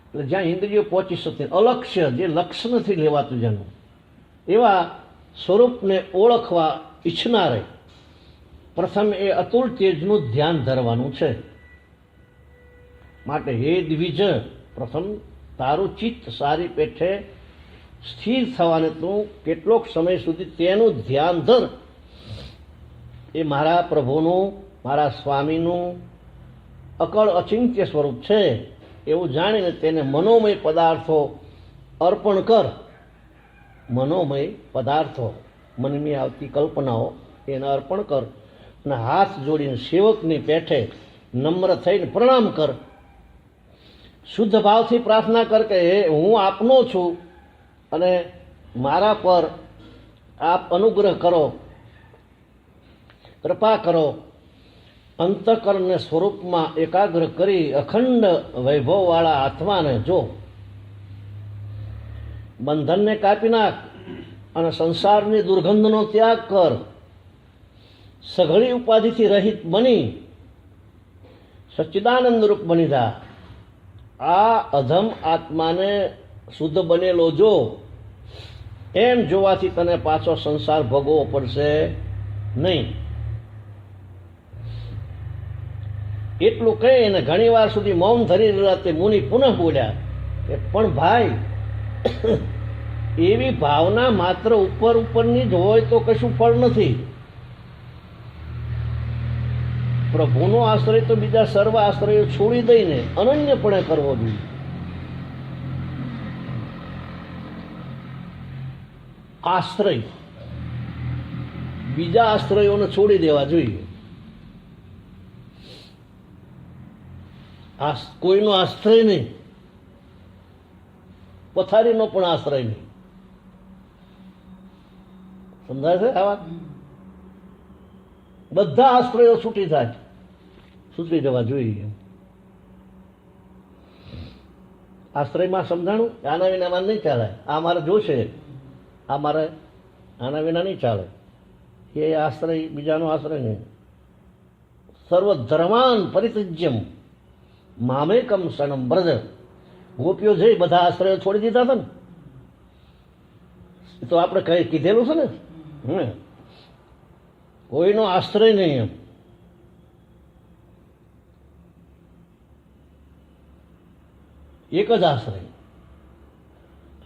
એટલે જ્યાં ઇન્દ્રિયો પહોંચી શકે. અલક્ષ્ય જે લક્ષ્ય નથી લેવાતું જેનું, એવા સ્વરૂપને ઓળખવા ઈચ્છનારે પ્રથમ એ અતુલ તેજનું ધ્યાન ધરવાનું છે. માટે હે દ્વિજ, પ્રથમ તારું ચિત્ત સારી પેઠે સ્થિર થવાને તું કેટલોક સમય સુધી તેનું ધ્યાન ધર. એ મારા પ્રભુનું, મારા સ્વામીનું અકળ અચિંત્ય સ્વરૂપ છે એવું જાણીને તેને મનોમય પદાર્થો અર્પણ કર. મનોમય પદાર્થો, મનની આવતી કલ્પનાઓ એને અર્પણ કર અને હાથ જોડીને સેવકની પેઠે નમ્ર થઈને પ્રણામ કર. શુદ્ધ ભાવથી પ્રાર્થના કર કે હે, હું આપનો છું અને મારા પર આપ અનુગ્રહ કરો, કૃપા કરો. અંતઃકરણને સ્વરૂપમાં એકાગ્ર કરી અખંડ વૈભવવાળા આત્માને જો. બંધનને કાપી નાખ અને સંસારની દુર્ગંધનો ત્યાગ કર. સઘળી ઉપાધિથી રહિત બની સચ્ચિદાનંદ રૂપ બની જા. આ અધમ આત્માને શુદ્ધ બનેલો જો. એમ જોવાથી તને પાછો સંસાર ભોગવવો પડશે નહીં. એટલું કહી અને ઘણી વાર સુધી મૌન ધરી રહેલા તે મુનિ પુનઃ બોલ્યા કે પણ ભાઈ, એવી ભાવના માત્ર ઉપર ઉપરની જ હોય તો કશું ફળ નથી. પ્રભુનો આશ્રય તો બીજા સર્વ આશ્રયો છોડી દઈને અનન્યપણે કરવો જોઈએ. આશ્રય બીજા આશ્રયોને છોડી દેવા જોઈએ. કોઈનો આશ્રય નહીં, પથારીનો પણ આશ્રય નહીં. સમજાય છે આ વાત? બધા આશ્રયો છૂટી જવા જોઈએ. આશ્રયમાં સમજાણું, આના વિના મારે નહીં ચાલે. આ મારે જોશે, આ મારે આના વિના નહીં ચાલે. એ આશ્રય, બીજાનો આશ્રય નહીં. સર્વધર્માન પરિત્યજ્યમ મામેકમ શરણમ વ્રજ. ગોપીઓ જઈ બધા આશ્રયો છોડી દીધા હતા ને, તો આપણે કઈ કીધેલું છે ને, કોઈનો આશ્રય નહીં. એમ એક જ આશ્રય.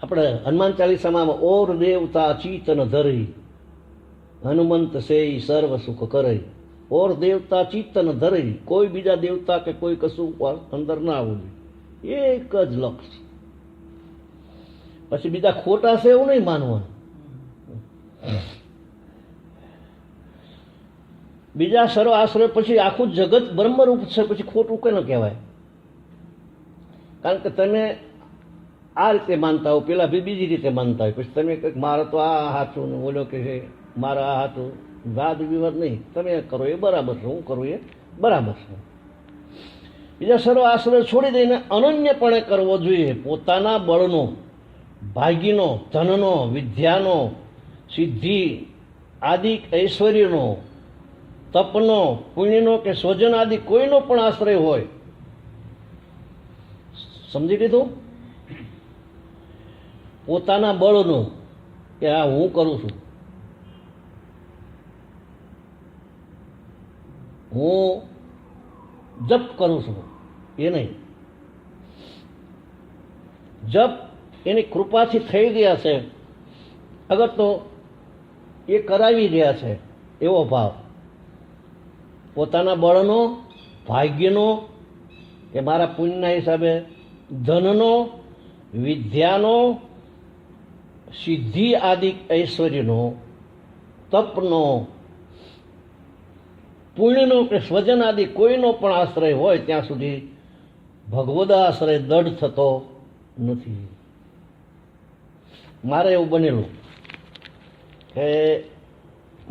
આપણે હનુમાન ચાલીસામાં ઓર દેવતા ચિતન ધરી, હનુમંત સેઈ સર્વ સુખ કરે. ઓર દેવતા ચિત્તન ધરી, કોઈ બીજા દેવતા કે કોઈ કશું અંદર ના આવવું જોઈએ. એક જ લક્ષ્ય. પછી બીજા ખોટા છે એવું નહીં માનવાનું. બીજા સર્વ આશ્રય પછી આખું જગત બ્રહ્મરૂપ છે, પછી ખોટું કેને કહેવાય? કારણ કે તમે આ રીતે માનતા હો, પેલા બીજી રીતે માનતા હોય. પછી તમે કંઈક મારે તો આ હાથું ને બોલ્યો કે છે મારા આ હાથું. વાદ વિવાદ નહીં. તમે કરો એ બરાબર છે, હું કરું એ બરાબર છે. બીજા સર્વ આશ્રય છોડી દઈને અનન્યપણે કરવો જોઈએ. પોતાના બળનો, ભાગ્યનો, ધનનો, વિદ્યાનો, સિદ્ધિ આદિ ઐશ્વર્યનો, તપનો, પુણ્યનો કે સ્વજન આદિ કોઈનો પણ આશ્રય હોય. સમજી લીધું? પોતાના બળનો કે આ હું કરું છું, હું જપ કરું છું, એ નહીં. જપ એની કૃપાથી થઈ ગયા છે, અગર તો એ કરાવી રહ્યા છે એવો ભાવ. પોતાના બળનો, ભાગ્યનો, કે મારા પુણ્યના હિસાબે ધનનો, વિદ્યાનો, સિદ્ધિ આદિ ઐશ્વર્યનો, તપનો, પુણ્યનો કે સ્વજન આદિ કોઈનો પણ આશ્રય હોય ત્યાં સુધી ભગવદ આશ્રય દઢ થતો નથી. મારે એવું બનેલું કે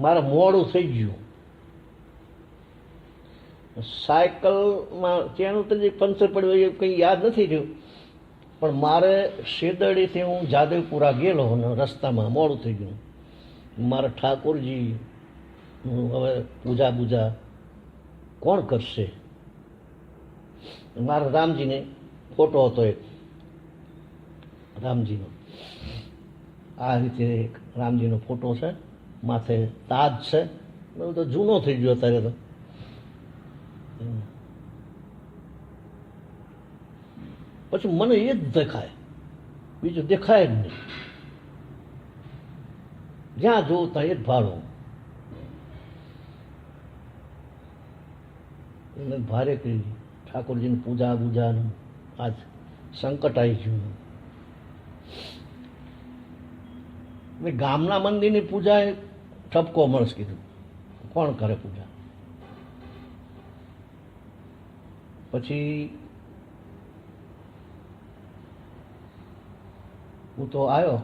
મારે મોડું થઈ ગયું, સાયકલમાં ત્યાંનું તો જે પંચર પડ્યું એ કંઈ યાદ નથી થયું, પણ મારે શેદડીથી હું જાદવપુરા ગયેલો અને રસ્તામાં મોડું થઈ ગયું. મારા ઠાકોરજી હવે પૂજા બૂજા કોણ કરશે? મારા રામજીને ફોટો હતો એક, રામજીનો આ રીતે એક રામજીનો ફોટો છે, માથે તાજ છે, બધું તો જૂનો થઈ ગયો અત્યારે તો. પછી મને એ જ દેખાય, બીજું દેખાય જ નહીં. જ્યાં જોઉં ત્યાં એ જ ભાડું. એને ભારે કરી ઠાકોરજીની પૂજા બૂજાનું આજ સંકટ આવી ગયું. મેં ગામના મંદિરની પૂજા એ ઠપકો મળશે કીધું, કોણ કરે પૂજા? પછી હું તો આવ્યો,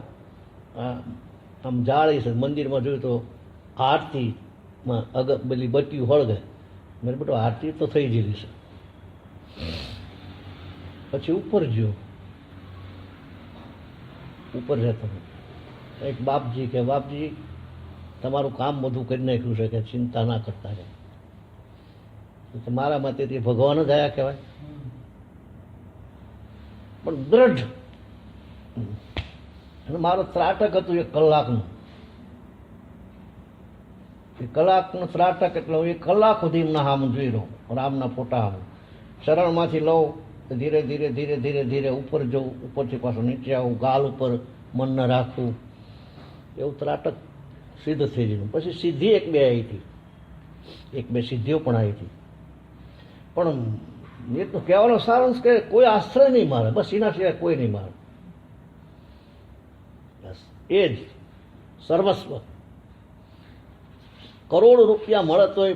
આમ જાળી છે મંદિરમાં જોયું તો આરતીમાં પેલી બત્તીઓ હળગે. મેં બેટો આરતી તો થઈ ગયેલી છે. પછી ઉપર ગયો, ઉપર રહેતો એક બાપજી કે બાપજી તમારું કામ બધું કરી નાખ્યું છે કે ચિંતા ના કરતા રહે. મારા મતે તે ભગવાન જ આયા કહેવાય, પણ દ્રઢ. અને મારો ત્રાટક હતું એક કલાકનું. એ કલાકનું ત્રાટક એટલે હું 1 કલાક સુધી એમના હામ જોઈ રહું, રામના ફોટા હામ. શરણમાંથી લઉં ધીરે ધીરે ધીરે ધીરે ધીરે ઉપર જવું, ઉપરથી પાછું નીચે આવું, ગાલ ઉપર મન ન રાખવું, એવું ત્રાટક સિદ્ધ થઈ ગયું. પછી સિદ્ધિ 1-2 આવી હતી, 1-2 સિદ્ધિઓ પણ આવી હતી. પણ એટલું કહેવાનો સારાંશ કે કોઈ આશ્રય નહીં મારે, બસ એના સિવાય કોઈ નહીં મારે. બસ એ જ સર્વસ્વ. કરોડો રૂપિયા મળે તોય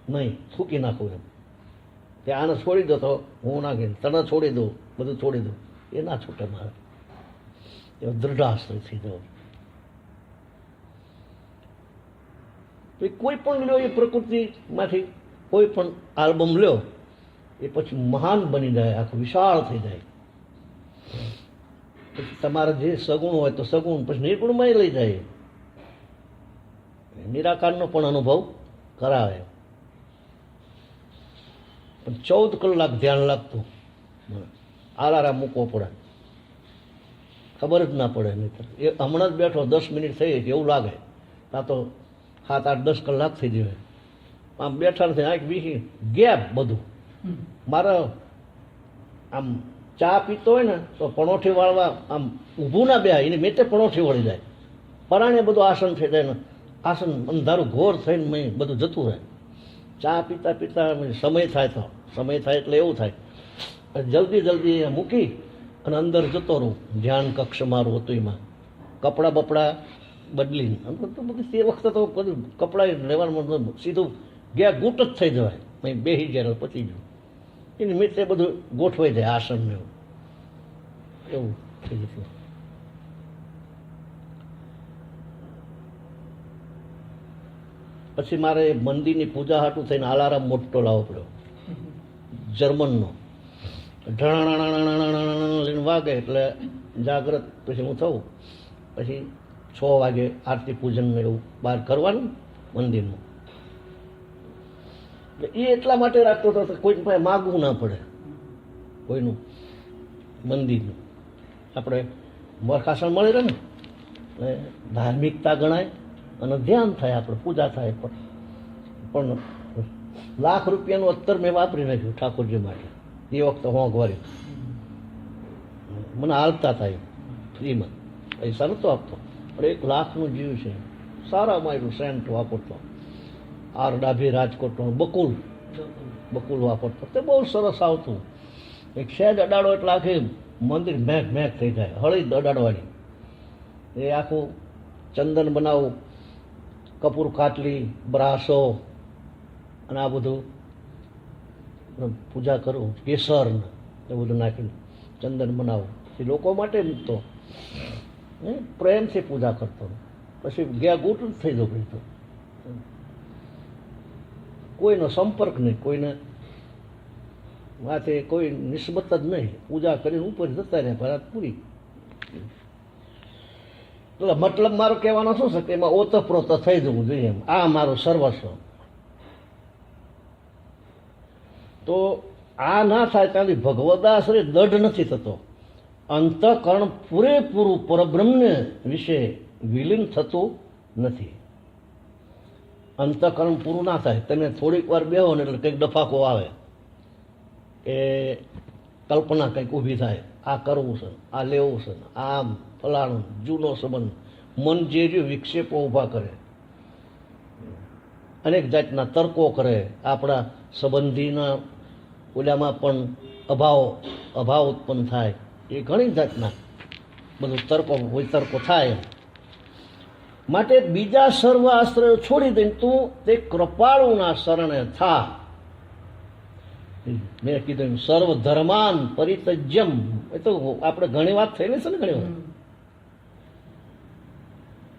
નહીં, થૂકી નાખું એમ. તે આને છોડી દો તો હું નાખી, તને છોડી દઉં, બધું છોડી દઉં, એ ના છૂટે મારે. એવો દૃઢ આશ્રય થઈ જવો. કોઈ પણ લ્યો એ પ્રકૃતિમાંથી કોઈ પણ આલ્બમ લ્યો એ પછી મહાન બની જાય, આખું વિશાળ થઈ જાય. પછી તમારે જે સગુણ હોય તો સગુણ, પછી નિર્ગુણમાં લઈ જાય, નિરાકારનો પણ અનુભવ કરાવે. પણ 14 કલાક ધ્યાન લાગતું, આલારામ મૂકવો પડે, ખબર જ ના પડે. નહીં એ હમણાં જ બેઠો 10 મિનિટ થઈ એવું લાગે, કાં તો 7-8-10 કલાક થઈ જાય. આમ બેઠા નથી, આંખ વીખી ગેપ બધું. મારે આમ ચા પીતો હોય ને તો પણોઠી વાળવા આમ ઊભું ના બેહાય, એની મેટે પણોઠી વળી જાય. પરાણે બધું આસન થઈ જાય ને, આસન અંધારું ઘોર થઈને મેં બધું જતું રહે. ચા પીતા પીતા સમય થાય એટલે એવું થાય જલ્દી જલ્દી મૂકી અને અંદર જતો રહું. ધ્યાન કક્ષ મારું હતું, એમાં કપડાં બપડા બદલીને તે વખતે તો બધું કપડાં લેવાનું સીધું ગયા ગૂંટ જ થઈ જવાય. મેં બેસી જાય પતી ગયું, એની મિત્રે બધું ગોઠવાઈ જાય આસન ને એવું થઈ જતું. પછી મારે મંદિરની પૂજા હાટું થઈને અલાર્મ મોટો લાવવો પડ્યો, જર્મનનો. લઈને વાગે એટલે જાગ્રત પછી હું થવું. પછી 6 વાગે આરતી પૂજન એવું બહાર કરવાનું મંદિરનું. એ એટલા માટે રાખતો હતો કોઈ પાસે માગવું ના પડે, કોઈનું મંદિરનું. આપણે મરખાસણ મળી રહે ને એટલે ધાર્મિકતા ગણાય અને ધ્યાન થાય, આપણે પૂજા થાય. પણ લાખ રૂપિયાનું અત્તર મેં વાપરી નાખ્યું ઠાકોરજી માટે. એ વખતે હોંઘવારી મને હાલતા થાય ફ્રીમાં, પૈસા નહોતો આપતો, પણ 1 લાખનું જીવ છે. સારા માર્યું સેન્ટ વાપરતો, આર ડાભી રાજકોટનો બકુલ બકુલ વાપરતો તે બહુ સરસ આવતું. એક સહેજ અડાડો એટલે આખી મંદિર મેઘ મેઘ થઈ જાય, હળી અડાડવાની. એ આખું ચંદન બનાવું, કપૂર ખાટલી, બ્રાસો અને આ બધું પૂજા કરું, કેસર એ બધું નાખીને ચંદન બનાવું. એ લોકો માટે મૂકતો, પ્રેમથી પૂજા કરતો. પછી ગયા ગુટ જ થઈ જતો. કોઈનો સંપર્ક નહીં, કોઈને વાતે કોઈ નિસ્બત જ નહીં. પૂજા કરીને ઉપર જતા રહ્યા, ભરાત પૂરી. એટલે મતલબ મારો કહેવાનો શું છે કે એમાં ઓતપ્રોત થઈ જવું જોઈએ એમ. આ મારું સર્વસ્વ. તો આ ના થાય ત્યાંથી ભગવદાશ્રય દઢ નથી થતો. અંતઃકરણ પૂરેપૂરું પરબ્રહ્મને વિશે વિલીન થતું નથી. અંતઃકરણ પૂરું ના થાય. તમે થોડીક વાર બેહો ને એટલે કંઈક ડફાકો આવે કે કલ્પના કંઈક ઊભી થાય, આ કરવું છે, આ લેવું છે, આમ ફલાણું જૂનો સંબંધ. મન જે રહ્યું વિક્ષેપો ઊભા કરે, અનેક જાતના તર્કો કરે. આપણા સંબંધીના ઓલામાં પણ અભાવ ઉત્પન્ન થાય. એ ઘણી જાતના બધું તર્કો થાય. માટે બીજા સર્વ આશ્રયો છોડી દઈને તું તે કૃપાળુના શરણે થા. મેં કીધું સર્વ ધર્માન પરિત્યજ્યમ. એ તો આપણે ઘણી વાત થયેલી છે ને, ઘણી વાર.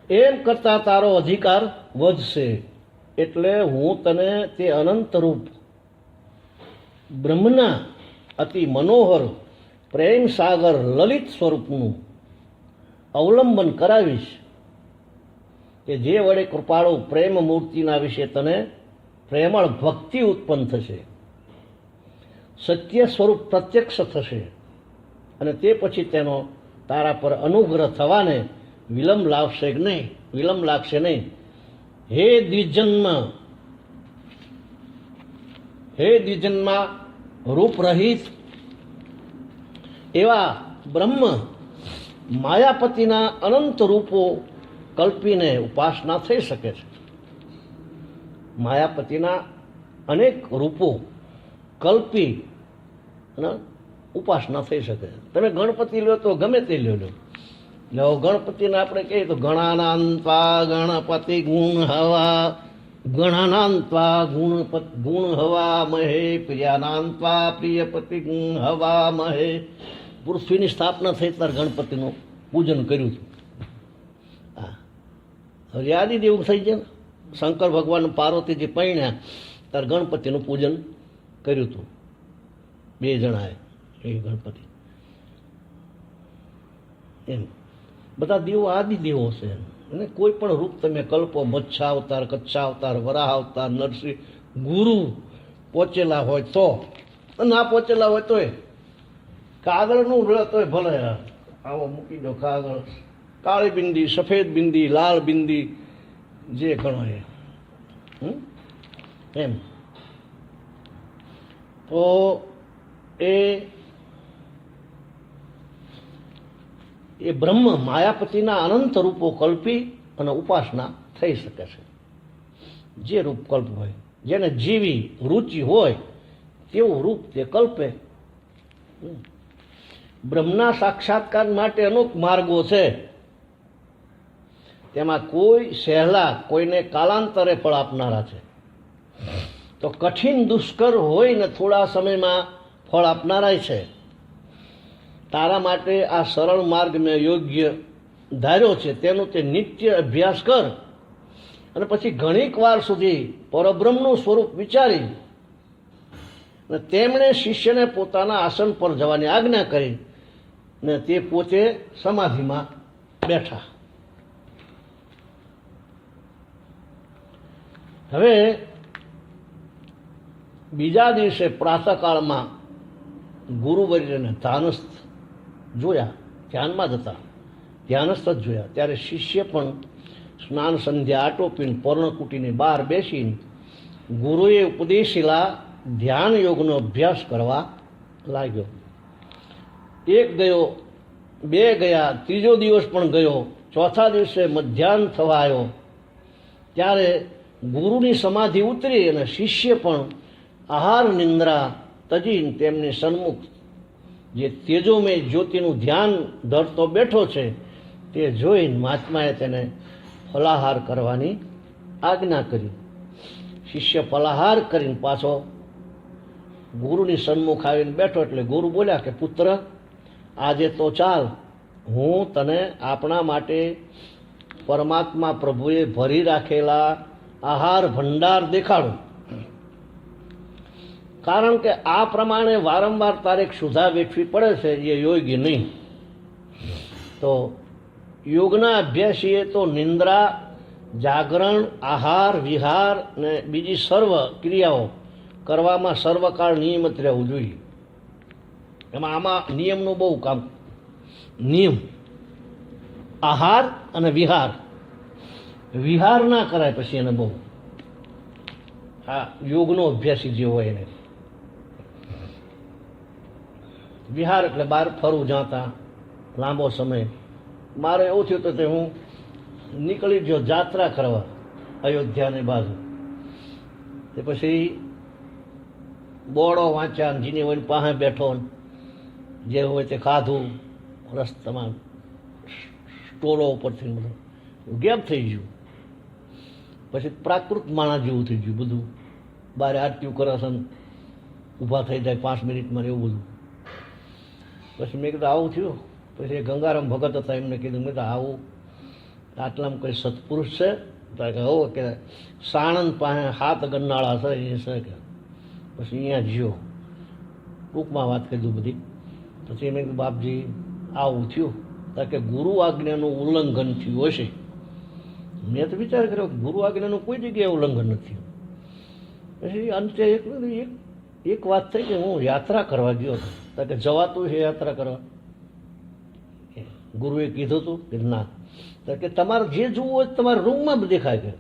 એમ કરતા તારો અધિકાર વધશે. એટલે હું તને તે અનંતરૂપ બ્રહ્મના અતિ મનોહર પ્રેમ સાગર લલિત સ્વરૂપનું અવલંબન કરાવીશ કે જે વડે કૃપાળુ પ્રેમ મૂર્તિના વિશે તને પ્રેમળ ભક્તિ ઉત્પન્ન થશે, સત્ય સ્વરૂપ પ્રત્યક્ષ થશે અને તે પછી તેનો તારા પર અનુગ્રહ થવાને વિલંબ લાગશે નહીં. હે દ્વિજન્મા રૂપરહિત એવા બ્રહ્મ માયાપતિના અનંત રૂપો કલ્પીને ઉપાસના થઈ શકે છે. માયાપતિના અનેક રૂપો કલ્પી અને ઉપાસના થઈ શકે. તમે ગણપતિ લો તો ગમે તે લો. ગણપતિને આપણે કહીએ તો ગણાનાંત્વા ગણપતિ ગુણ હવા, ગણાનાંત્વા ગુણ હવા મહે, પ્રિયાનાંત્વા પ્રિયપતિ ગુણ હવા મહે. પૃથ્વીની સ્થાપના થઈ ત્યારે ગણપતિનું પૂજન કર્યું હતું. હા, યાદી જેવું થઈ જાય ને. શંકર ભગવાન પાર્વતીજી પૈણ્યા ત્યારે ગણપતિનું પૂજન કર્યું હતું. બે જણાએ એ ગણપતિ એમ બધા દેવો આદિ દેવો છે. અને કોઈ પણ રૂપ તમે કલ્પો, મચ્છા અવતાર, કચ્છા અવતાર, વરાહ અવતાર, નરસિંહ, ગુરુ પહોંચેલા હોય તો, ના પહોંચેલા હોય તોય કાગળનું તોય ભલે આવો મૂકી દો. કાગળ, કાળી બિંદી, સફેદ બિંદી, લાલ બિંદી, જે ગણો એમ. તો એ બ્રહ્મ માયાપતિના અનંત રૂપો કલ્પી અને ઉપાસના થઈ શકે છે. જે રૂપ કલ્પ હોય, જેને જીવી રુચિ હોય તેવું રૂપ તે કલ્પે. બ્રહ્મના સાક્ષાત્કાર માટે અનેક માર્ગો છે. તેમાં કોઈ સહેલા, કોઈને કાલાંતરે ફળ આપનારા છે. તો કઠિન દુષ્કર હોય ને થોડા સમયમાં ફળ આપનારાય છે. તારા માટે આ સરળ માર્ગ મેં યોગ્ય ધાર્યો છે. તેનું તે નિત્ય અભ્યાસ કર અને પછી ઘણીક વાર સુધી પરબ્રહ્મનું સ્વરૂપ વિચારી અને તેમણે શિષ્યને પોતાના આસન પર જવાની આજ્ઞા કરી ને તે પોતે સમાધિમાં બેઠા. હવે બીજા દિવસે પ્રાતઃકાળમાં ગુરુવર્યને ધ્યાનસ્થ જોયા, ધ્યાનમાં જતા ધ્યાનસ્થ જ જોયા. ત્યારે શિષ્ય પણ સ્નાન સંધ્યા આટોપીને પર્ણકુટીની બહાર બેસીને ગુરુએ ઉપદેશેલા ધ્યાન યોગનો અભ્યાસ કરવા લાગ્યો. એક ગયો, બે ગયા, ત્રીજો દિવસ પણ ગયો. ચોથા દિવસે મધ્યાહન થવા આવ્યો ત્યારે ગુરુની સમાધિ ઉતરી અને શિષ્ય પણ આહાર નિંદ્રા તજીને તેમની સન્મુખ જે તેજોમય જ્યોતિનું ધ્યાન ધરતો બેઠો છે તે જોઈને મહાત્માએ તેને ફલાહાર કરવાની આજ્ઞા કરી. શિષ્ય ફલાહાર કરીને પાછો ગુરુની સન્મુખ આવીને બેઠો એટલે ગુરુ બોલ્યા કે પુત્ર, આજે તો ચાલ, હું તને આપણા માટે પરમાત્મા પ્રભુએ ભરી રાખેલા આહાર ભંડાર દેખાડું. કારણ કે આ પ્રમાણે વારંવાર તારે ક્ષુધા વેઠવી પડે છે એ યોગી નહીં. તો યોગના અભ્યાસીએ તો નિંદ્રા, જાગરણ, આહાર, વિહાર ને બીજી સર્વ ક્રિયાઓ કરવામાં સર્વકાળ નિયમિત રહેવું જોઈએ. આમાં નિયમનું બહુ કામ. નિયમ આહાર અને વિહાર. વિહાર ના કરાય પછી એને બહુ. હા, યોગનો અભ્યાસી જે હોય એને વિહાર એટલે બહાર ફરવું જાતા લાંબો સમય. મારે એવું થયું હતું કે હું નીકળી ગયો જાત્રા કરવા અયોધ્યાની બાજુ. તે પછી બોર્ડો વાંચ્યા, જીની હોય પાસે બેઠો, જે હોય તે ખાધું, રસ્તામાં સ્ટોલો ઉપરથી બધું ગેપ થઈ ગયું. પછી પ્રાકૃત માણસ જેવું થઈ ગયું બધું. બહાર આરતી કરે છે, ઊભા થઈ જાય 5 મિનિટમાં એવું બધું. પછી મેં કીધું આવું થયું. પછી ગંગારામ ભગત હતા, એમને કીધું મેં કીધું આવું આટલામાં કોઈ સત્પુરુષ છે? કે હો, કે સાણંદ પાસે 7 ગરનાળા છે એ છે કે. પછી અહીંયા જ્યો ટૂંકમાં વાત કીધું બધી. પછી મેં કીધું બાપજી આવું થયું કે ગુરુ આજ્ઞાનું ઉલ્લંઘન થયું હશે. મેં તો વિચાર કર્યો કે ગુરુ આજ્ઞાનું કોઈ જગ્યાએ ઉલ્લંઘન નથી. પછી અંતે એક વાત થઈ કે હું યાત્રા કરવા ગયો હતો કે જવાતું છે યાત્રા કરવા? ગુરુએ કીધું હતું કે ના. કે તમારે જે જોવું હોય તમારા રૂમમાં દેખાય. કે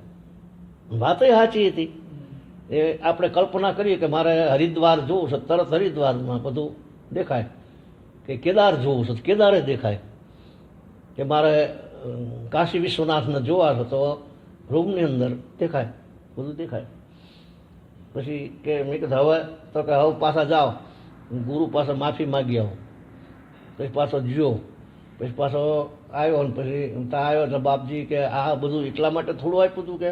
વાત સાચી હતી. એ આપણે કલ્પના કરીએ કે મારે હરિદ્વાર જોવું છે, તરત હરિદ્વારમાં બધું દેખાય. કે કેદાર જોવું છે, કેદારે દેખાય. કે મારે કાશી વિશ્વનાથને જોવા છે તો રૂમની અંદર દેખાય, બધું દેખાય. પછી કે મેં કીધું હવે તો કે હવે પાછા જાઓ, ગુરુ પાસે માફી માગી આવો. પછી પાછો જ્યો. પછી પાછો આવ્યો ને પછી ત્યાં આવ્યો એટલે બાપજી કે આ બધું એટલા માટે થોડું આપ્યું હતું કે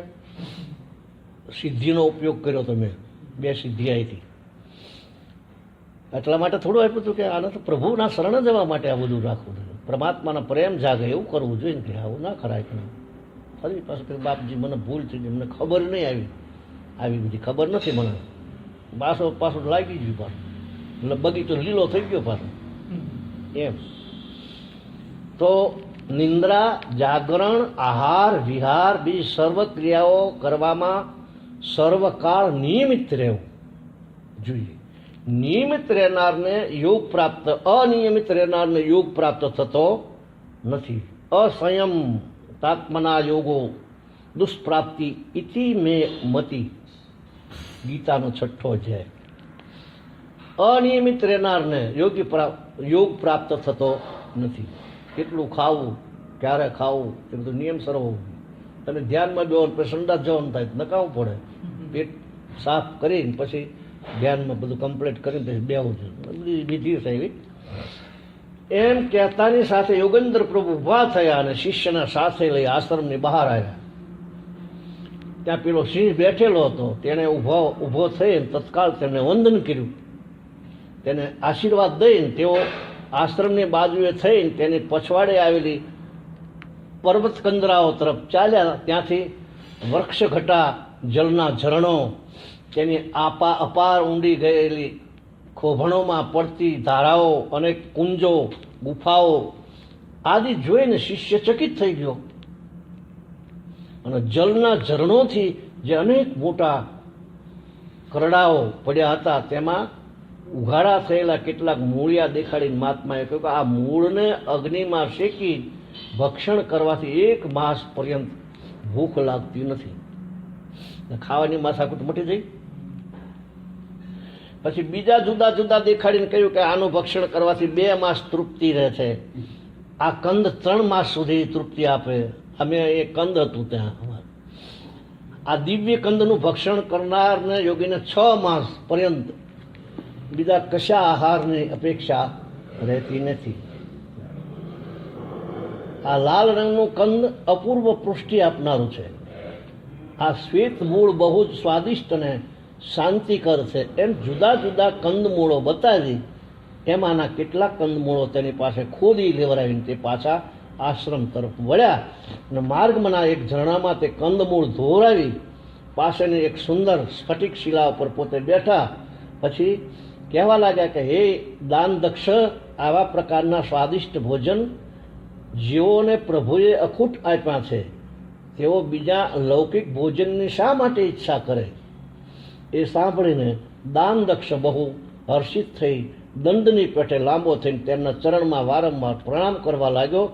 સિદ્ધિનો ઉપયોગ કર્યો તમે, 2 સિદ્ધિ આવી હતી એટલા માટે થોડું આપ્યું હતું કે આને તો પ્રભુના શરણ જવા માટે આ બધું રાખવું જોઈએ, પરમાત્માના પ્રેમ જાગે એવું કરવું જોઈએ ને. કે આવું ના કરાય. ફરી પાછું કે બાપજી મને ભૂલ થઈ ગઈ, મને ખબર નહીં આવી બધી ખબર નથી મને. પાછું લાગી ગયું પાછું, એટલે બગીચો લીલો થઈ ગયો પાછો એમ. તો નિંદ્રા, જાગરણ, આહાર, વિહાર બીજી સર્વ ક્રિયાઓ કરવામાં સર્વકાળ નિયમિત રહેવું જોઈએ. નિયમિત રહેનારને યોગ પ્રાપ્ત, અનિયમિત રહેનારને યોગ પ્રાપ્ત થતો નથી. અસંયમ તાત્મના યોગો દુષ્પ્રાપ્તિ ઇતિ મે મતિ. ગીતાનો 6ઠ્ઠો અધ્યાય. અનિયમિત રહેનારને યોગ પ્રાપ્ત થતો નથી. કેટલું ખાવું, ક્યારે ખાવું, એ બધું નિયમસર હોવું. અને ધ્યાનમાં બેવાનું પછી સંડાસ જવાનું થાય નકાવું પડે. પેટ સાફ કરીને પછી ધ્યાનમાં બધું કમ્પ્લીટ કરીને પછી બેવું છે. બધી વિધિ છે એવી. એમ કહેતાની સાથે યોગેન્દ્ર પ્રભુ ઊભા થયા અને શિષ્યના સાથે લઈ આશ્રમની બહાર આવ્યા. ત્યાં પેલો સિંહ બેઠેલો હતો, તેણે ઊભો થઈને તત્કાળ તેમણે વંદન કર્યું. તેને આશીર્વાદ દઈને તેઓ આશ્રમની બાજુએ થઈને તેની પછવાડે આવેલી પર્વત કંદરાઓ તરફ ચાલ્યા. ત્યાંથી વૃક્ષઘટા, જળના ઝરણો, તેની અપાર ઊંડી ગયેલી ખોભણોમાં પડતી ધારાઓ, અનેક કુંજો, ગુફાઓ આદિ જોઈને શિષ્ય ચકિત થઈ ગયો. અને જળના ઝરણોથી જે અનેક મોટા કરડાઓ પડ્યા હતા તેમાં ઉઘાડા થયેલા કેટલાક મૂળિયા દેખાડીને મહાત્માએ કહ્યું કે આ મૂળને અગ્નિમાં શેકી ભક્ષણ કરવાથી 1 માસ પર્યંત ભૂખ લાગતી નથી. ખાવાની માથાકૂટ મટી જઈ. પછી બીજા જુદા જુદા દેખાડીને કહ્યું કે આનું ભક્ષણ કરવાથી 2 માસ તૃપ્તિ રહે છે. આ કંદ 3 માસ સુધી તૃપ્તિ આપે. અમે એ કંદ હતું ત્યાં. આ દિવ્ય કંદનું ભક્ષણ કરનારને યોગીને 6 માસ પર્યંત બીજા કશા આહારની અપેક્ષા રહેતી નથી. આ લાલ રંગનું કંદ અપૂર્વ પુષ્ટિ આપનારું છે. આ શ્વેત મૂળ બહુ જ સ્વાદિષ્ટ અને શાંતિકર છે. એમ જુદા જુદા કંદમૂળો બતાવી એમાંના કેટલાક કંદમૂળો તેની પાસે ખોદી લેવરાવીને તે પાછા આશ્રમ તરફ વળ્યા અને માર્ગમાંના એક ઝરણામાં તે કંદમૂળ ધોરાવી પાસેની એક સુંદર સ્ફટિક શિલા ઉપર પોતે બેઠા. પછી કહેવા લાગ્યા કે હે દાન દક્ષ, આવા પ્રકારના સ્વાદિષ્ટ ભોજન જેઓને પ્રભુએ અખૂટ આપ્યા છે તેઓ બીજા લૌકિક ભોજનની શા માટે ઈચ્છા કરે? એ સાંભળીને દાન દક્ષ બહુ હર્ષિત થઈ દંડની પેઠે લાંબો થઈને તેમના ચરણમાં વારંવાર પ્રણામ કરવા લાગ્યો.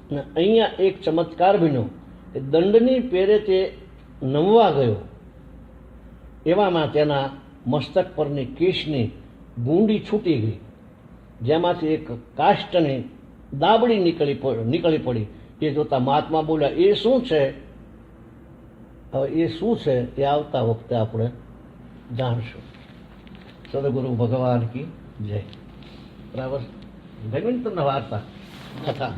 અને અહીંયા એક ચમત્કાર બન્યો કે દંડની પેરે તે નમવા ગયો એવામાં તેના મસ્તક પરની કેશની ગુંડી છૂટી ગઈ, જેમાંથી એક કાષ્ટની દાબડી નીકળી પડી. એ જોતા મહાત્મા બોલ્યા, એ શું છે? હવે એ શું છે એ આવતા વખતે આપણે જાણશું. સદગુરુ ભગવાન કી જય. બરાબર, જમીન તમને વાર્તા કથા